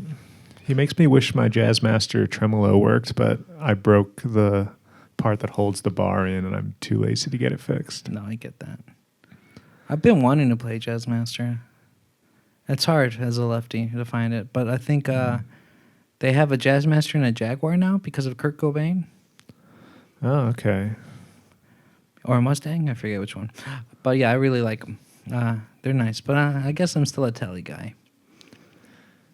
He makes me wish my Jazzmaster tremolo worked, but I broke the part that holds the bar in, and I'm too lazy to get it fixed. No, I get that. I've been wanting to play Jazzmaster. It's hard as a lefty to find it, but I think they have a Jazzmaster and a Jaguar now because of Kurt Cobain. Oh, okay. Or a Mustang, I forget which one. But yeah, I really like them. They're nice, but I guess I'm still a Tele guy.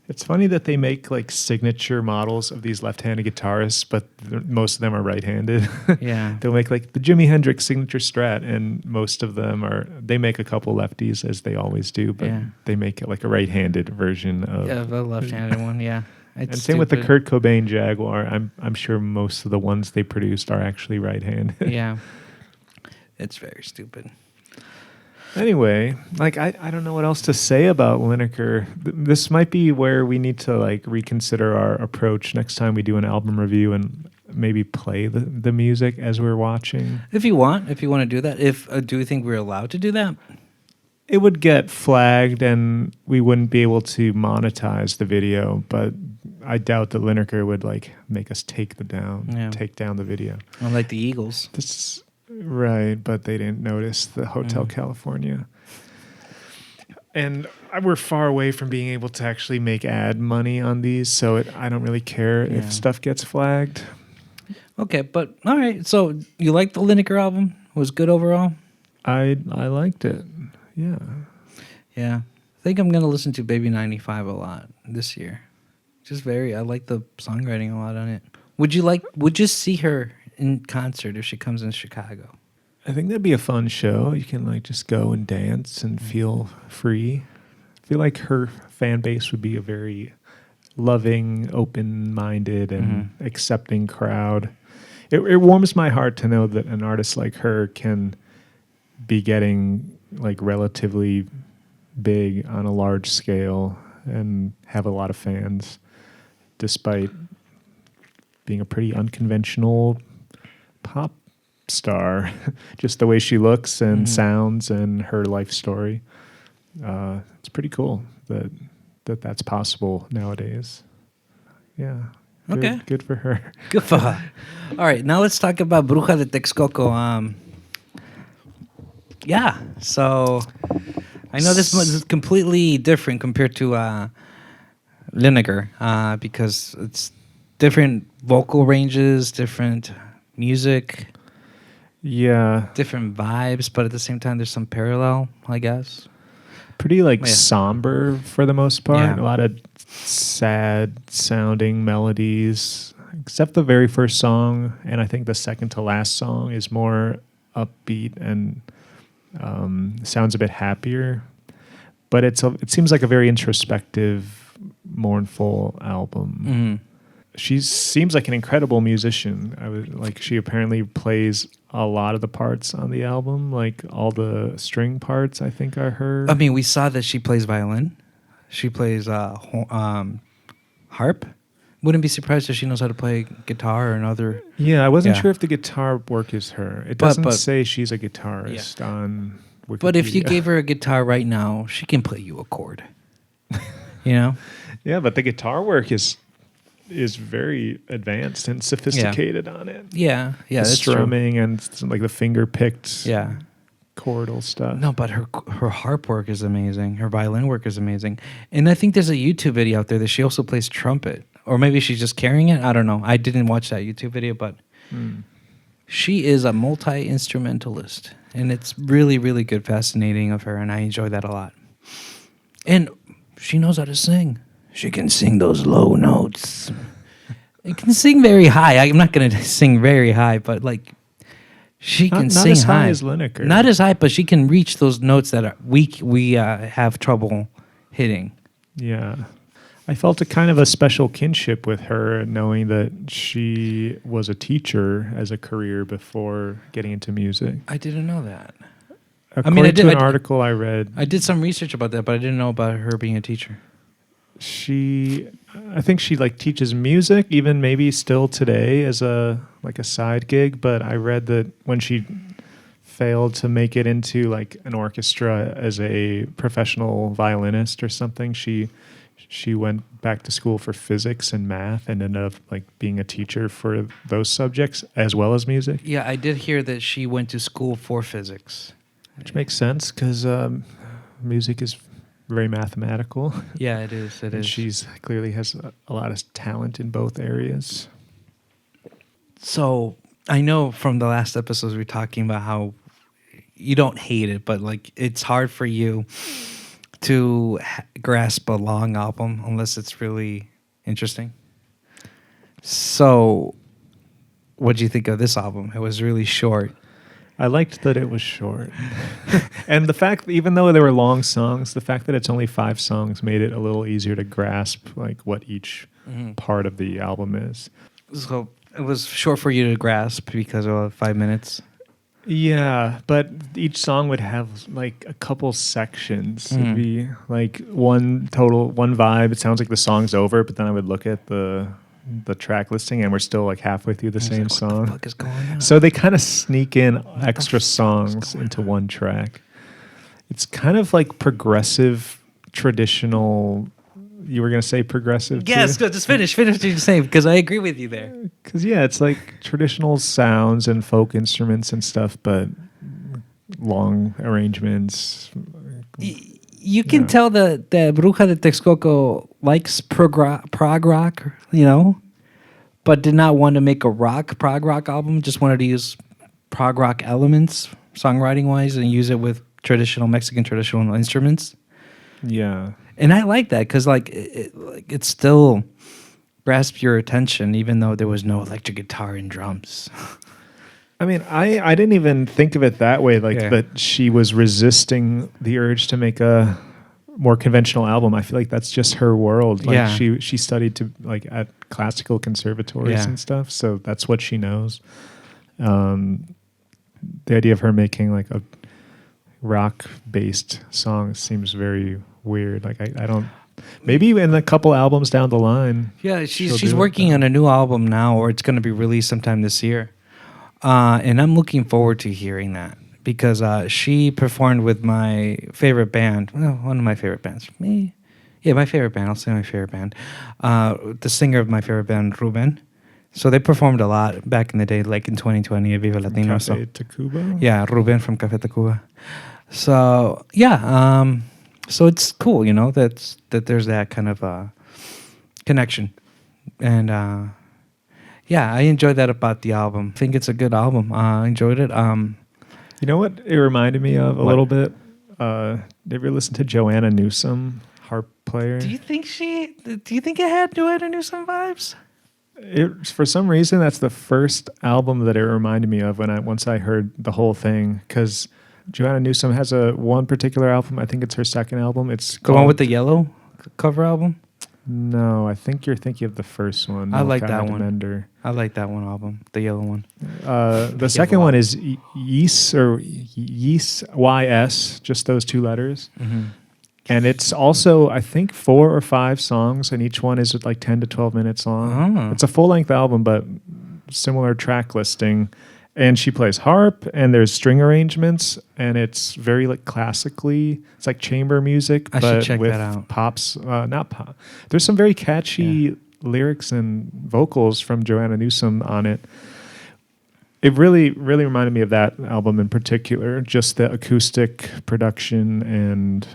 It's funny that they make like signature models of these left-handed guitarists, but most of them are right-handed. Yeah. They'll make like the Jimi Hendrix signature Strat, and most of them they make a couple lefties as they always do, but they make it like a right-handed version of... Yeah, the left-handed one, yeah. And same with the Kurt Cobain Jaguar. I'm sure most of the ones they produced are actually right-handed. Yeah. It's very stupid. Anyway, like I don't know what else to say about Liniker. This might be where we need to like reconsider our approach next time we do an album review and maybe play the music as we're watching. If you want to do that, do you think we're allowed to do that? It would get flagged and we wouldn't be able to monetize the video, but I doubt that Liniker would like make us take down the video. Unlike the Eagles. Right, but they didn't notice the Hotel California. And we're far away from being able to actually make ad money on these, so I don't really care if stuff gets flagged. Okay, but all right. So you liked the Liniker album? It was good overall? I liked it, yeah. Yeah. I think I'm going to listen to Baby 95 a lot this year. I like the songwriting a lot on it. Would you see her in concert if she comes in Chicago? I think that'd be a fun show. You can like just go and dance and feel free. I feel like her fan base would be a very loving, open-minded, and accepting crowd. It warms my heart to know that an artist like her can be getting like relatively big on a large scale and have a lot of fans, despite being a pretty unconventional pop star. Just the way she looks and sounds and her life story. It's pretty cool that's possible nowadays. Yeah. Okay. Good for her. Good for her. All right, now let's talk about Bruja de Texcoco. Yeah, so I know this is completely different compared to Liniker because it's different vocal ranges, different music, different vibes, but at the same time there's some parallel, I guess. Pretty somber for the most part. Yeah. A lot of sad sounding melodies, except the very first song, and I think the second to last song is more upbeat and sounds a bit happier. But it seems like a very introspective, mournful album. Mm-hmm. She seems like an incredible musician. She apparently plays a lot of the parts on the album, like all the string parts, I think are her. I mean, we saw that she plays violin. She plays harp. Wouldn't be surprised if she knows how to play guitar or another. Yeah, I wasn't sure if the guitar work is her. It doesn't say she's a guitarist on Wikipedia. But if you gave her a guitar right now, she can play you a chord. You know? Yeah, but the guitar work is very advanced and sophisticated on it. Yeah, the strumming true. And like the finger picked chordal stuff. No, but her harp work is amazing. Her violin work is amazing. And I think there's a YouTube video out there that she also plays trumpet. Or maybe she's just carrying it. I don't know. I didn't watch that YouTube video, but she is a multi-instrumentalist. And it's really, really good, fascinating of her, and I enjoy that a lot. And she knows how to sing. She can sing those low notes. It can sing very high. I'm not going to sing very high, but like she can sing not as high. High as Liniker. Not as high, but she can reach those notes that we have trouble hitting. Yeah. I felt a kind of a special kinship with her, knowing that she was a teacher as a career before getting into music. I didn't know that. According to an article I read. I did some research about that, but I didn't know about her being a teacher. I think she like teaches music, even maybe still today as a side gig. But I read that when she failed to make it into like an orchestra as a professional violinist or something, she went back to school for physics and math and ended up like being a teacher for those subjects as well as music. Yeah, I did hear that she went to school for physics. Which makes sense because music is very mathematical. Yeah, it is. It is. She's clearly has a lot of talent in both areas. So I know from the last episodes we were talking about how you don't hate it, but like it's hard for you to grasp a long album unless it's really interesting. So what do you think of this album? It was really short. I liked that it was short. And the fact that even though there were long songs, the fact that it's only 5 songs made it a little easier to grasp like what each part of the album is. So it was short for you to grasp because of 5 minutes? Yeah, but each song would have like a couple sections. It'd be like one vibe. It sounds like the song's over, but then I would look at the track listing and we're still like halfway through the same song. What the fuck is going on? So they kind of sneak in extra songs into one track. It's kind of like progressive, traditional. You were going to say progressive Yes, too? go, just finish what you're saying because I agree with you there. Because it's like traditional sounds and folk instruments and stuff, but long arrangements. You can tell that Bruja de Texcoco likes prog rock, but did not want to make a prog rock album. Just wanted to use prog rock elements, songwriting wise, and use it with Mexican traditional instruments. Yeah, and I like that because it still grasped your attention, even though there was no electric guitar and drums. I mean, I didn't even think of it that way, that she was resisting the urge to make a more conventional album. I feel like that's just her world. She studied at classical conservatories and stuff, so that's what she knows. The idea of her making like a rock-based song seems very weird. I don't. Maybe in a couple albums down the line. Yeah, she's working on a new album now, or it's going to be released sometime this year. And I'm looking forward to hearing that because she performed with my favorite band. Well, one of my favorite bands. My favorite band. I'll say my favorite band. The singer of my favorite band, Ruben. So they performed a lot back in the day, like in 2020 at Viva Latino. Café Tacuba? Yeah, Ruben from Café Tacuba. So, so it's cool, that there's that kind of connection. And I enjoyed that about the album. I think it's a good album. I enjoyed it. You know what it reminded me of a little bit? Did you ever listen to Joanna Newsom, harp player? Do you think it had Joanna Newsom vibes? For some reason, that's the first album that it reminded me of once I heard the whole thing. Because Joanna Newsom has one particular album. I think it's her second album. It's The one with the yellow cover album? No, I think you're thinking of the first one. I like that one. Mender. I like that one album, the yellow one. The second one is Yees or Yees, YS, just those two letters. Mm-hmm. And it's also, I think, 4 or 5 songs, and each one is like 10 to 12 minutes long. Oh. It's a full-length album, but similar track listing. And she plays harp, and there's string arrangements, and it's very like classically, it's like chamber music, I but should check with that out. pops, not pop. There's some very catchy lyrics and vocals from Joanna Newsom on it. It really, really reminded me of that album in particular, just the acoustic production and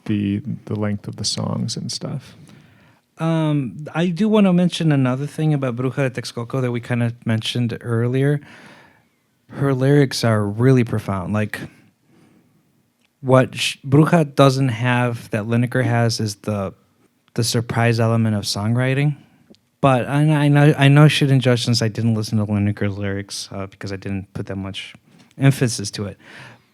the length of the songs and stuff. I do want to mention another thing about Bruja de Texcoco that we kind of mentioned earlier. Her lyrics are really profound. Like, what Bruja doesn't have that Liniker has is the surprise element of songwriting. But I know I shouldn't judge since I didn't listen to Liniker's lyrics because I didn't put that much emphasis to it.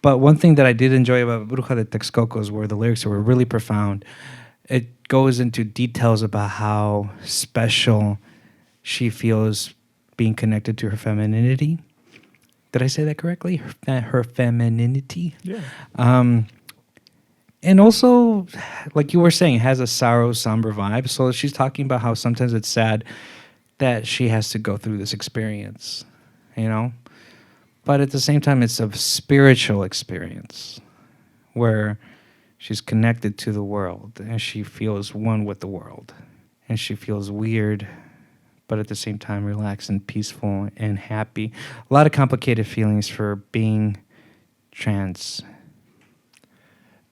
But one thing that I did enjoy about Bruja de Texcoco were the lyrics were really profound. It goes into details about how special she feels being connected to her femininity. Did I say that correctly? Her femininity? Yeah. And also, like you were saying, it has a sorrow, somber vibe. So she's talking about how sometimes it's sad that she has to go through this experience, you know? But at the same time, it's a spiritual experience where she's connected to the world and she feels one with the world. And she feels weird, but at the same time relaxed and peaceful and happy. A lot of complicated feelings for being trans.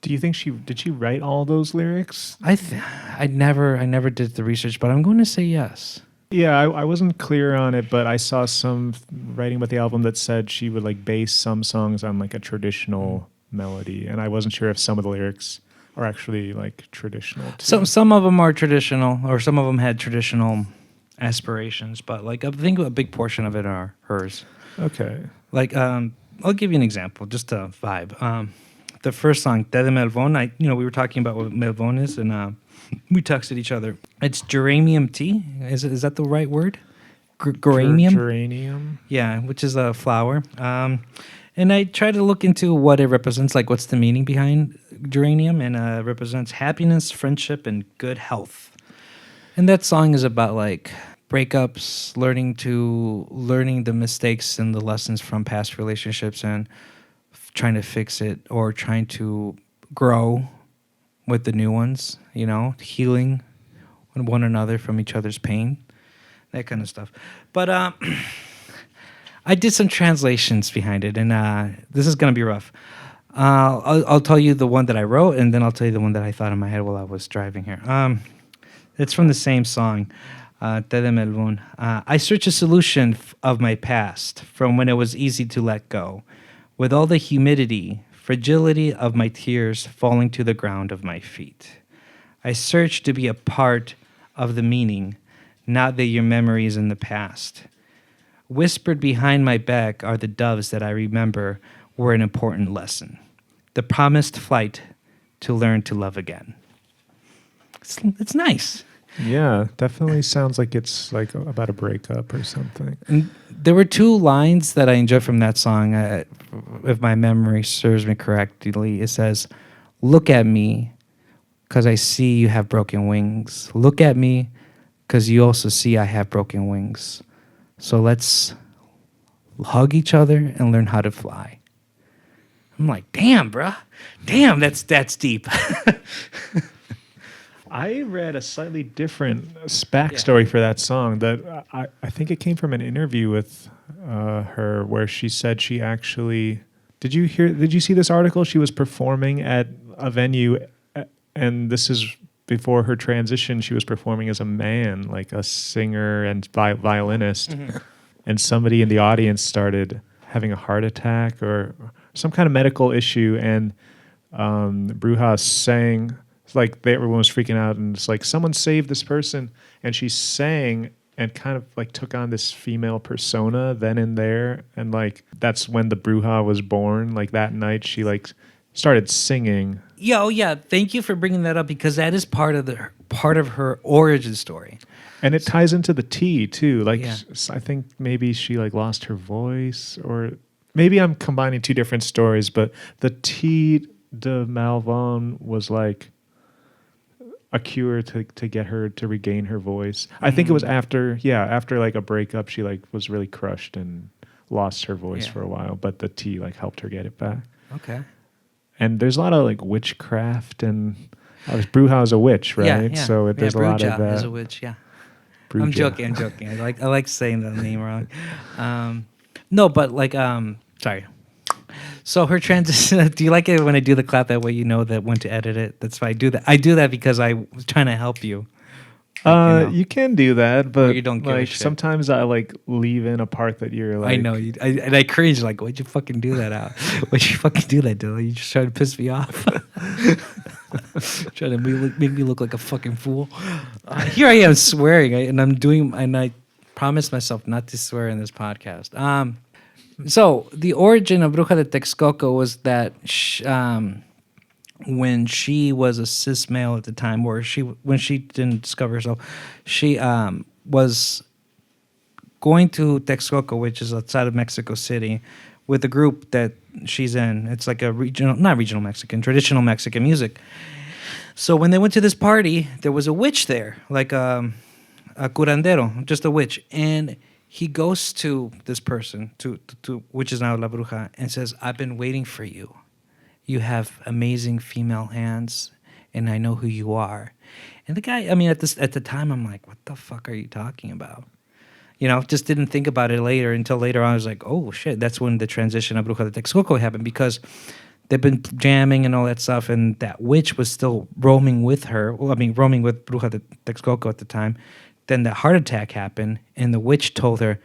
Do you think did she write all those lyrics? I never did the research, but I'm going to say yes. Yeah, I wasn't clear on it, but I saw some writing about the album that said she would like base some songs on like a traditional melody, and I wasn't sure if some of the lyrics are actually like traditional too. Some of them are traditional, or some of them had traditional aspirations, but like I think a big portion of it are hers. Okay. Like I'll give you an example, just a vibe. The first song, Te de Malvón, we were talking about what Malvón is, and we texted each other. It's geranium tea. Is that the right word? Geranium? Geranium. Yeah, which is a flower. And I try to look into what it represents, like what's the meaning behind geranium, and it represents happiness, friendship, and good health. And that song is about like breakups, learning the mistakes and the lessons from past relationships, and trying to fix it or trying to grow with the new ones, healing one another from each other's pain, that kind of stuff. But I did some translations behind it, and this is going to be rough. I'll tell you the one that I wrote, and then I'll tell you the one that I thought in my head while I was driving here. It's from the same song, Te de Malvón. I search a solution of my past from when it was easy to let go, with all the humidity, fragility of my tears falling to the ground of my feet. I search to be a part of the meaning, not that your memories in the past. Whispered behind my back are the doves that I remember were an important lesson. The promised flight to learn to love again. It's nice. Yeah, definitely sounds like it's like about a breakup or something. And there were 2 lines that I enjoyed from that song. If my memory serves me correctly, it says, "Look at me, because I see you have broken wings. Look at me, because you also see I have broken wings. So let's hug each other and learn how to fly." I'm like, damn, bruh. Damn, that's deep. I read a slightly different backstory for that song. That I think it came from an interview with her where she said she actually... Did you see this article? She was performing at a venue, and this is before her transition. She was performing as a man, like a singer and violinist. Mm-hmm. And somebody in the audience started having a heart attack or some kind of medical issue, and Brujas sang... Like everyone was freaking out, and it's like, someone save this person, and she sang, and kind of like took on this female persona then and there. And like, that's when the Bruja was born. Like that night she like started singing. Yeah, oh yeah. Thank you for bringing that up because that is part of her origin story. And it ties into the tea too. Like Yeah. I think maybe she like lost her voice, or maybe I'm combining two different stories, but the tea de Malvón was like a cure to get her to regain her voice. I think it was after like a breakup, she like was really crushed and lost her voice for a while, but the tea like helped her get it back. Okay. And there's a lot of like witchcraft, and Bruja is a witch, right? Yeah. So there's a lot of Bruja that. is a witch, yeah. Bruja. I'm joking. I like saying the name wrong. No, but like sorry. So her transition. Do you like it when I do the clap that way? You know that when to edit it. That's why I do that. I do that because I was trying to help you. You can do that, but you don't give a like shit. sometimes I like leave in a part that you're like. I know you. And I cringe like, why'd you fucking do that out? Why'd you fucking do that, Dylan? You just trying to piss me off. Trying to make me look like a fucking fool. Here I am swearing, and I promised myself not to swear in this podcast. So the origin of Bruja de Texcoco was that when she was a cis male at the time, or when she didn't discover herself, she was going to Texcoco, which is outside of Mexico City, with a group that she's in. It's like a traditional Mexican music. So when they went to this party, there was a witch there, like a curandero, just a witch. And he goes to this person, to which is now La Bruja, and says, I've been waiting for you. You have amazing female hands, and I know who you are. And the guy, I mean, at the time, I'm like, what the fuck are you talking about? You know, just didn't think about it until later on. I was like, oh shit, that's when the transition of Bruja de Texcoco happened, because they've been jamming and all that stuff, and that witch was still roaming with her. Well, I mean, roaming with Bruja de Texcoco at the time. Then the heart attack happened, and the witch told her,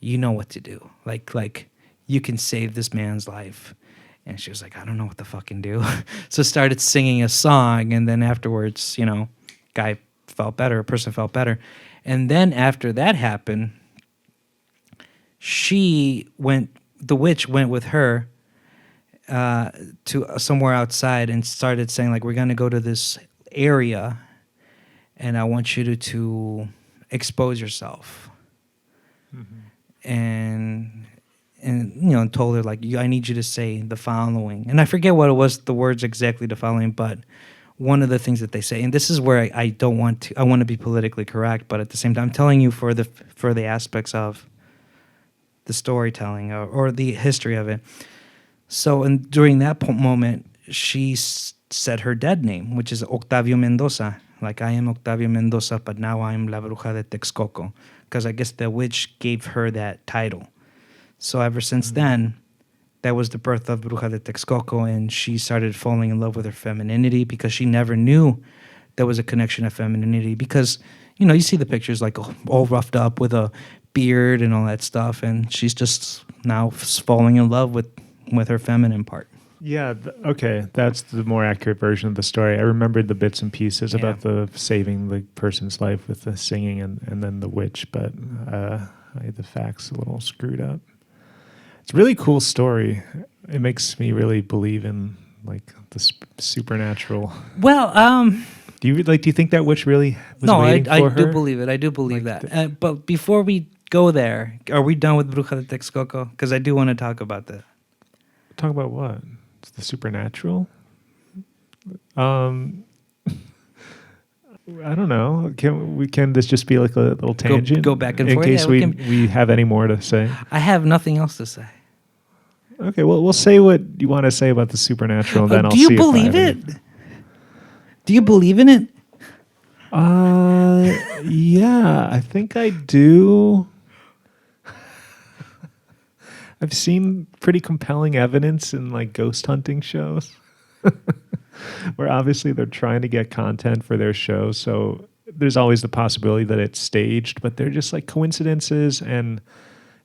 you know what to do. Like you can save this man's life. And she was like, I don't know what to fucking do. So started singing a song, and then afterwards, you know, a person felt better. And then after that happened, the witch went with her to somewhere outside and started saying, like, we're going to go to this area, and I want you to expose yourself. Mm-hmm. And you know, told her, like, I need you to say the following. And I forget what it was, the words exactly the following, but one of the things that they say, and this is where I want to be politically correct, but at the same time, I'm telling you for the aspects of the storytelling or the history of it. So, and during that moment, she said her dead name, which is Octavio Mendoza. Like, I am Octavio Mendoza, but now I'm La Bruja de Texcoco, because I guess the witch gave her that title. So ever since then, that was the birth of Bruja de Texcoco, and she started falling in love with her femininity because she never knew there was a connection of femininity. Because, you know, you see the pictures like all roughed up with a beard and all that stuff, and she's just now falling in love with her feminine part. Yeah, okay, that's the more accurate version of the story. I remembered the bits and pieces about the saving the person's life with the singing and then the witch, but I had the facts a little screwed up. It's a really cool story. It makes me really believe in like the supernatural. Well, do you think that witch really was waiting I for her? do believe it. I do believe that. But before we go there, are we done with Bruja de Texcoco? Because I do want to talk about that. Talk about what? It's the supernatural? I don't know. Can this just be like a little tangent? Go back and in forth. case we have any more to say. I have nothing else to say. Okay, well, we'll say what you want to say about the supernatural, then I'll see. Do you believe it? Do you believe in it? Yeah, I think I do. I've seen pretty compelling evidence in like ghost hunting shows. Where obviously they're trying to get content for their show, so there's always the possibility that it's staged, but they're just like coincidences and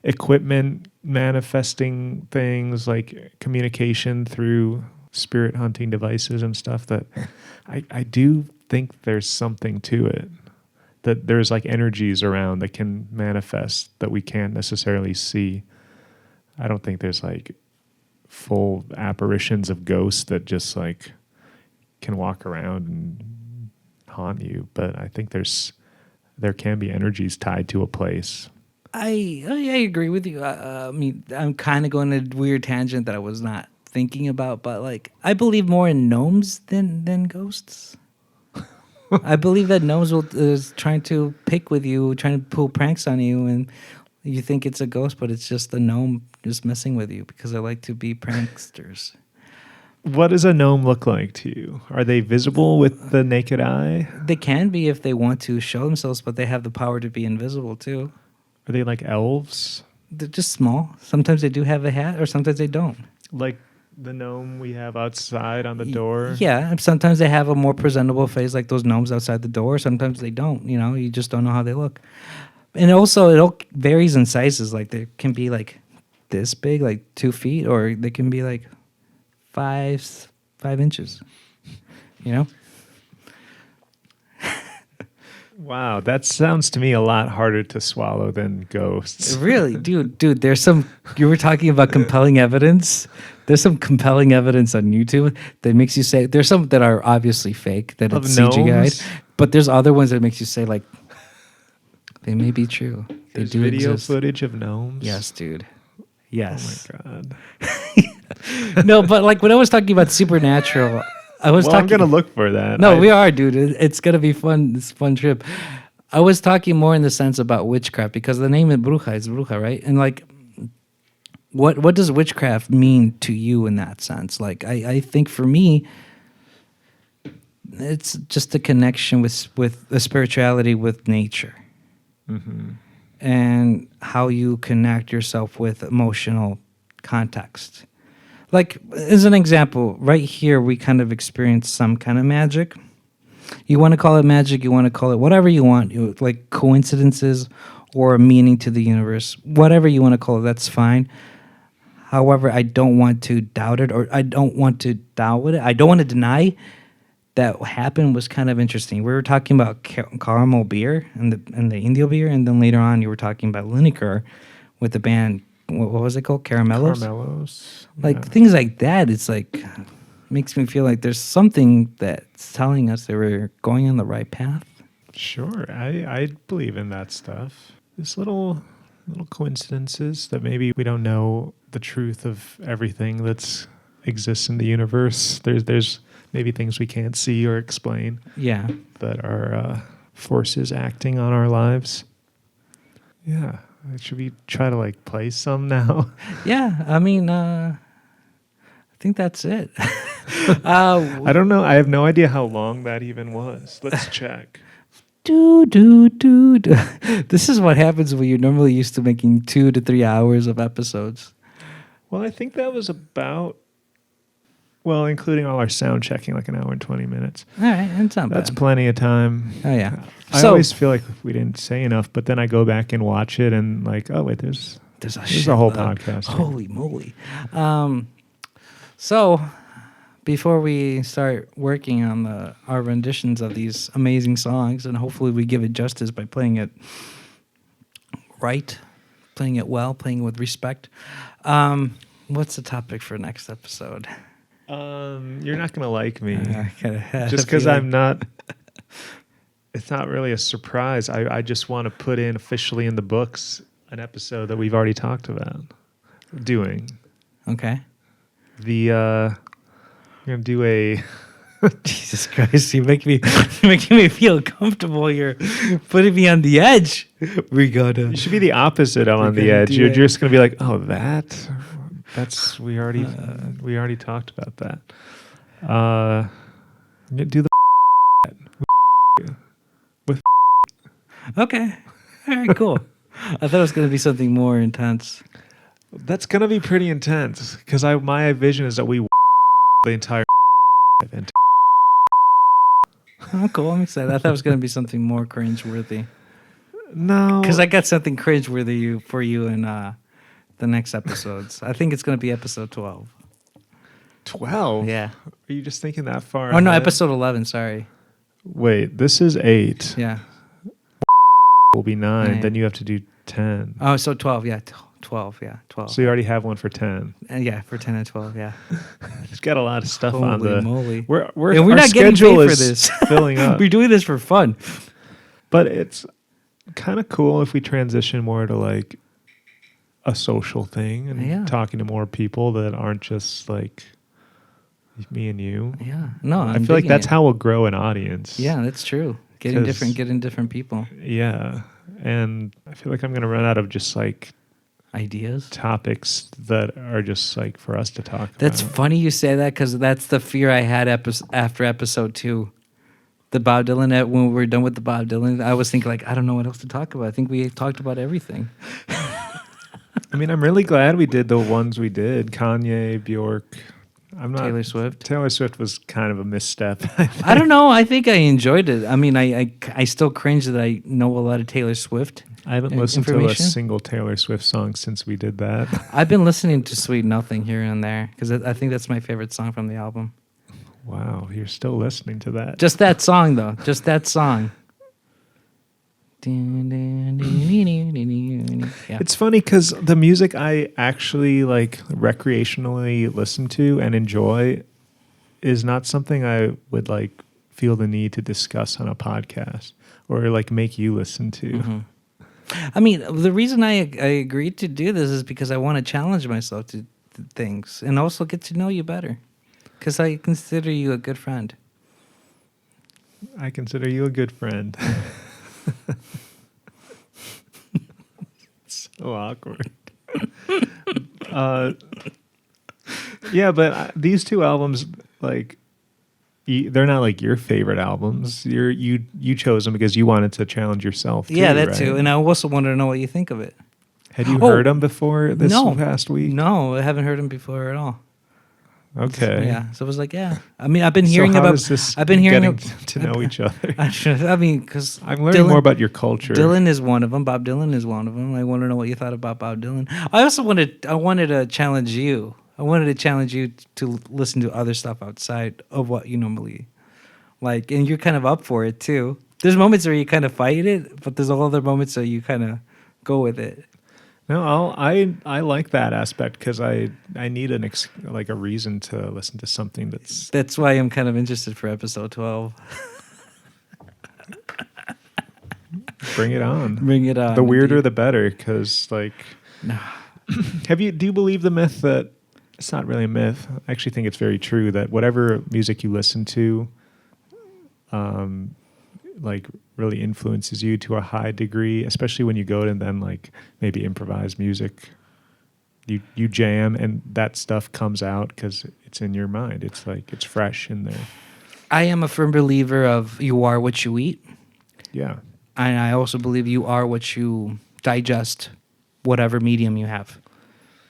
equipment manifesting things, like communication through spirit hunting devices and stuff, that I do think there's something to it. that there's like energies around that can manifest that we can't necessarily see. I don't think there's like full apparitions of ghosts that just like can walk around and haunt you, but I think there can be energies tied to a place. I agree with you. I mean, I'm kind of going a weird tangent that I was not thinking about, but like I believe more in gnomes than ghosts. I believe that gnomes is trying to pick with you, trying to pull pranks on you, and you think it's a ghost, but it's just a gnome just messing with you because they like to be pranksters. What does a gnome look like to you? Are they visible with the naked eye? They can be if they want to show themselves, but they have the power to be invisible too. Are they like elves? They're just small. Sometimes they do have a hat, or sometimes they don't. Like the gnome we have outside on the door? Yeah, and sometimes they have a more presentable face like those gnomes outside the door. Sometimes they don't. You just don't know how they look. And also, it all varies in sizes. Like they can be like this big, like 2 feet, or they can be like 5 inches. Wow, that sounds to me a lot harder to swallow than ghosts. Really, dude, there's some, you were talking about compelling evidence. There's some compelling evidence on YouTube that makes you say, there's some that are obviously fake, that Of it's CGI'd, gnomes? but there's other ones that makes you say, like, they may be true. They There's do video exist. footage of gnomes? Yes, dude. Yes. Oh my God. No, but like when I was talking about supernatural, I was Well, talking. I'm going to look for that. No, we are, dude. It's gonna be fun. It's a fun trip. I was talking more in the sense about witchcraft because the name of Bruja is Bruja, right? And like, what does witchcraft mean to you in that sense? Like, I think for me, it's just a connection with the spirituality with nature, and how you connect yourself with emotional context. Like, as an example, right here, we kind of experience some kind of magic. You want to call it magic, you want to call it whatever you want, like coincidences or a meaning to the universe, whatever you want to call it, that's fine. However, I don't want to doubt it, or I don't want to deny that what happened was kind of interesting. We were talking about caramel beer and the Indio beer, and then later on you were talking about Liniker with the band, what was it called? Caramellos? Caramellos. Like Yeah. things like that, it's like makes me feel like there's something that's telling us that we're going on the right path. Sure. I believe in that stuff. There's little coincidences that maybe we don't know the truth of everything that exists in the universe. There's maybe things we can't see or explain. Yeah. That are forces acting on our lives. Yeah. Should we try to like play some now? Yeah. I mean, I think that's it. I don't know. I have no idea how long that even was. Let's check. Do. This is what happens when you're normally used to making 2 to 3 hours of episodes. Well, I think that was about, well, including all our sound checking, like an hour and 20 minutes. All right, it's not That's bad. plenty of time. Oh yeah. I always feel like we didn't say enough, but then I go back and watch it and like, oh wait, there's a whole podcast. here. Holy moly! So before we start working on our renditions of these amazing songs, and hopefully we give it justice by playing it right, playing it well, playing it with respect. What's the topic for next episode? You're not gonna like me I kinda had just a because feeling. I'm not. It's not really a surprise. I just want to put in officially in the books an episode that we've already talked about doing. Okay. We're gonna do a. Jesus Christ, you're making me feel comfortable. You're putting me on the edge. We gotta. You should be the opposite of on the gonna edge. do You're it. just gonna be like, oh, that's we already talked about that. I'm gonna do the with. Okay. All right, cool. I thought it was going to be something more intense. That's gonna be pretty intense because my vision is that we the entire event. Oh, cool. I'm excited. I thought it was going to be something more cringeworthy. No, Because I got something cringeworthy for you in the next episodes. I think it's going to be episode 12. 12. Yeah. Are you just thinking that far? Oh, no, ahead? episode 11. Sorry. Wait, this is 8. Yeah. will be 9. Yeah. Then you have to do 10. Oh, so 12, yeah. 12, yeah. 12. So you already have one for 10. And yeah, for 10 and 12, yeah. It's got a lot of stuff on Holy the. moly. We're And we're our not getting paid schedule for is this. filling up. We're doing this for fun. But it's kind of cool if we transition more to like a social thing and talking to more people that aren't just like me and you. Yeah. No, I feel like that's how we'll grow an audience. Yeah, that's true. Getting different people. Yeah. And I feel like I'm going to run out of just like ideas, topics that are just like for us to talk That's about. funny you say that because that's the fear I had after episode 2. The Bob Dylan, when we were done with the Bob Dylan, I was thinking like, I don't know what else to talk about. I think we talked about everything. I mean, I'm really glad we did the ones we did. Kanye, Bjork. Taylor Swift. Taylor Swift was kind of a misstep. I don't know. I think I enjoyed it. I mean, I still cringe that I know a lot of Taylor Swift. I haven't listened to a single Taylor Swift song since we did that. I've been listening to Sweet Nothing here and there because I think that's my favorite song from the album. Wow, you're still listening to that. Just that song, though. Just that song. Yeah. It's funny because the music I actually like recreationally listen to and enjoy is not something I would like feel the need to discuss on a podcast or like make you listen to. Mm-hmm. I mean, the reason I agreed to do this is because I want to challenge myself to things and also get to know you better because I consider you a good friend. I consider you a good friend. So awkward. Yeah, but these 2 albums, like, they're not like your favorite albums. You chose them because you wanted to challenge yourself. Too, yeah, that right? too. And I also wanted to know what you think of it. Had you heard them before this past week? No, I haven't heard them before at all. Okay. Yeah. So it was like, yeah. I mean, I've been hearing about. I've been hearing to know each other. I mean, because I'm learning more about your culture. Dylan is one of them. Bob Dylan is one of them. I want to know what you thought about Bob Dylan. I also wanted to challenge you. I wanted to challenge you to listen to other stuff outside of what you normally like, and you're kind of up for it too. There's moments where you kind of fight it, but there's all other moments where you kind of go with it. No, I like that aspect because I need a reason to listen to something that's. That's why I'm kind of interested for episode 12. Bring it on. Bring it on. The weirder, the better. Because like, no. Do you believe the myth that it's not really a myth? I actually think it's very true that whatever music you listen to, like really influences you to a high degree, especially when you go and then like maybe improvise music. You jam and that stuff comes out because it's in your mind. It's like it's fresh in there. I am a firm believer of you are what you eat. Yeah. And I also believe you are what you digest, whatever medium you have.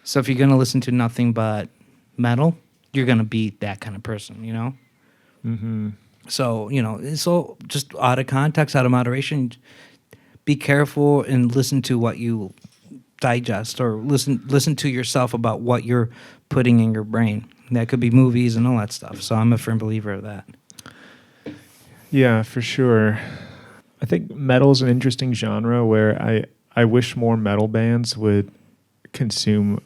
So if you're going to listen to nothing but metal, you're going to be that kind of person, you know? Mm-hmm. So, so just out of context, out of moderation, be careful and listen to what you digest or listen to yourself about what you're putting in your brain. That could be movies and all that stuff. So I'm a firm believer of that. Yeah, for sure. I think metal is an interesting genre where I wish more metal bands would consume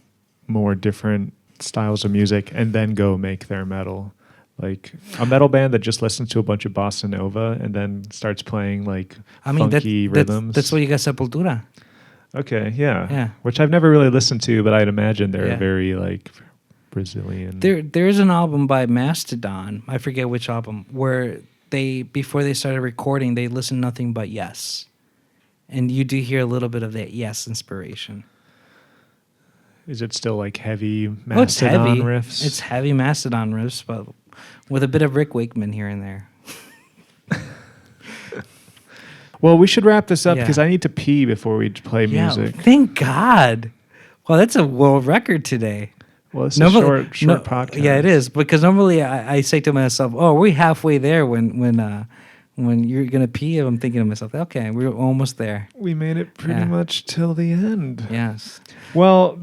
more different styles of music and then go make their metal. Like a metal band that just listens to a bunch of bossa nova and then starts playing like funky rhythms. That's why you got Sepultura. Okay, yeah. Which I've never really listened to, but I'd imagine they're very like Brazilian. There is an album by Mastodon, I forget which album, where before they started recording, they listened nothing but Yes. And you do hear a little bit of that Yes inspiration. Is it still like heavy Mastodon riffs? It's heavy Mastodon riffs, but with a bit of Rick Wakeman here and there. Well, we should wrap this up because I need to pee before we play music. Thank God. Well, that's a world record today. Well, it's a short podcast. Yeah, it is. Because normally I say to myself, oh, we're halfway there when you're going to pee. I'm thinking to myself, okay, we're almost there. We made it pretty much till the end. Yes. Well,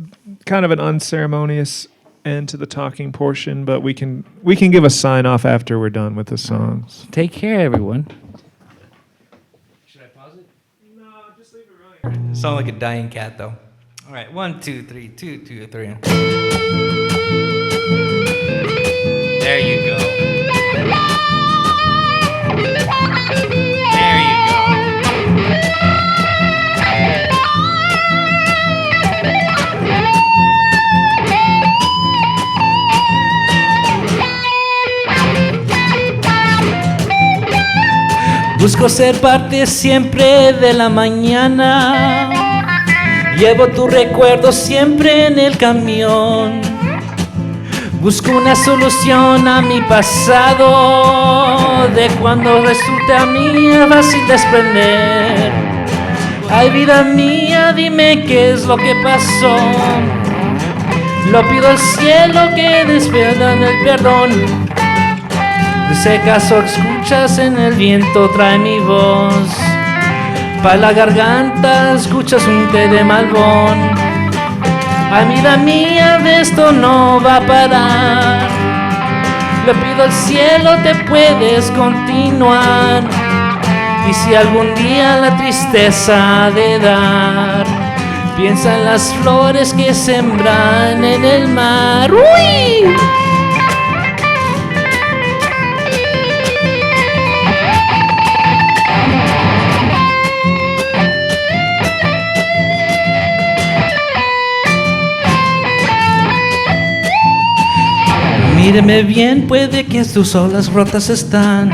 kind of an unceremonious end to the talking portion, but we can give a sign off after we're done with the songs. Take care, everyone. Should I pause it? No, just Sound like a dying cat, though. All right, 1, 2, 3, 2, 2, 3. There you go. There you go. Busco ser parte siempre de la mañana. Llevo tu recuerdo siempre en el camión. Busco una solución a mi pasado, de cuando resulte a mí fácil desprender. Ay, vida mía, dime qué es lo que pasó. Lo pido al cielo que despiertan el perdón. De ese caso escuchas en el viento, trae mi voz. Pa' la garganta escuchas un té de Malvón. Ay, vida mía, de esto no va a parar. Le pido al cielo, te puedes continuar. Y si algún día la tristeza ha de dar, piensa en las flores que sembran en el mar. ¡Uy! Míreme bien, puede que tus olas rotas están.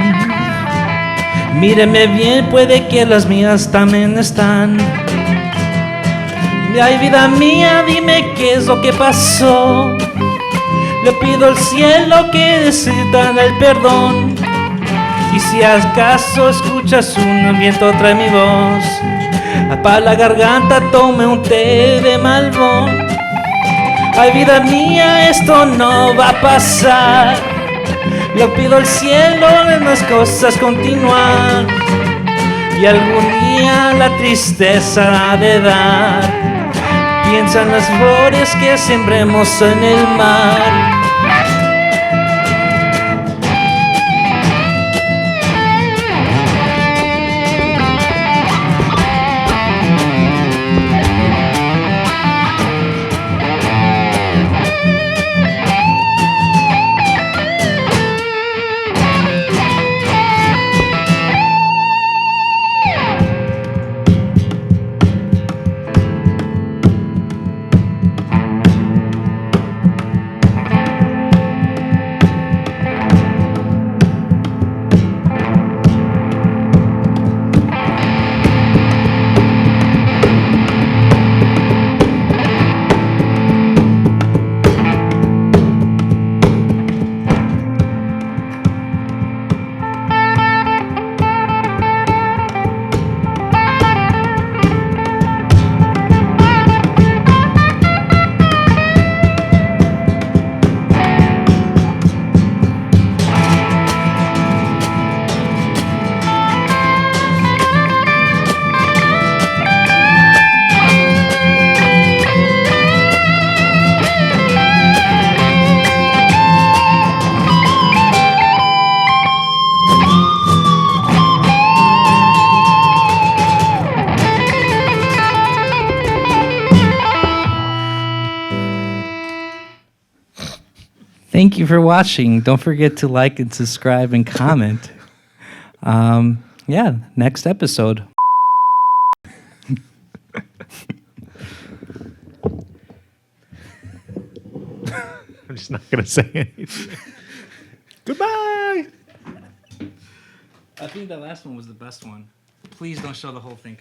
Míreme bien, puede que las mías también están. Ay, vida mía, dime qué es lo que pasó. Le pido al cielo que decidan el perdón. Y si acaso escuchas un viento, trae mi voz. Para la garganta tome un té de Malvón. Ay, vida mía, esto no va a pasar. Le pido al cielo que las cosas continúan. Y algún día la tristeza ha de dar. Piensa en las flores que sembremos en el mar. Thank you for watching. Don't forget to like and subscribe and comment. Yeah, next episode. I'm just not going to say anything. Goodbye. I think the last one was the best one. Please don't show the whole thing.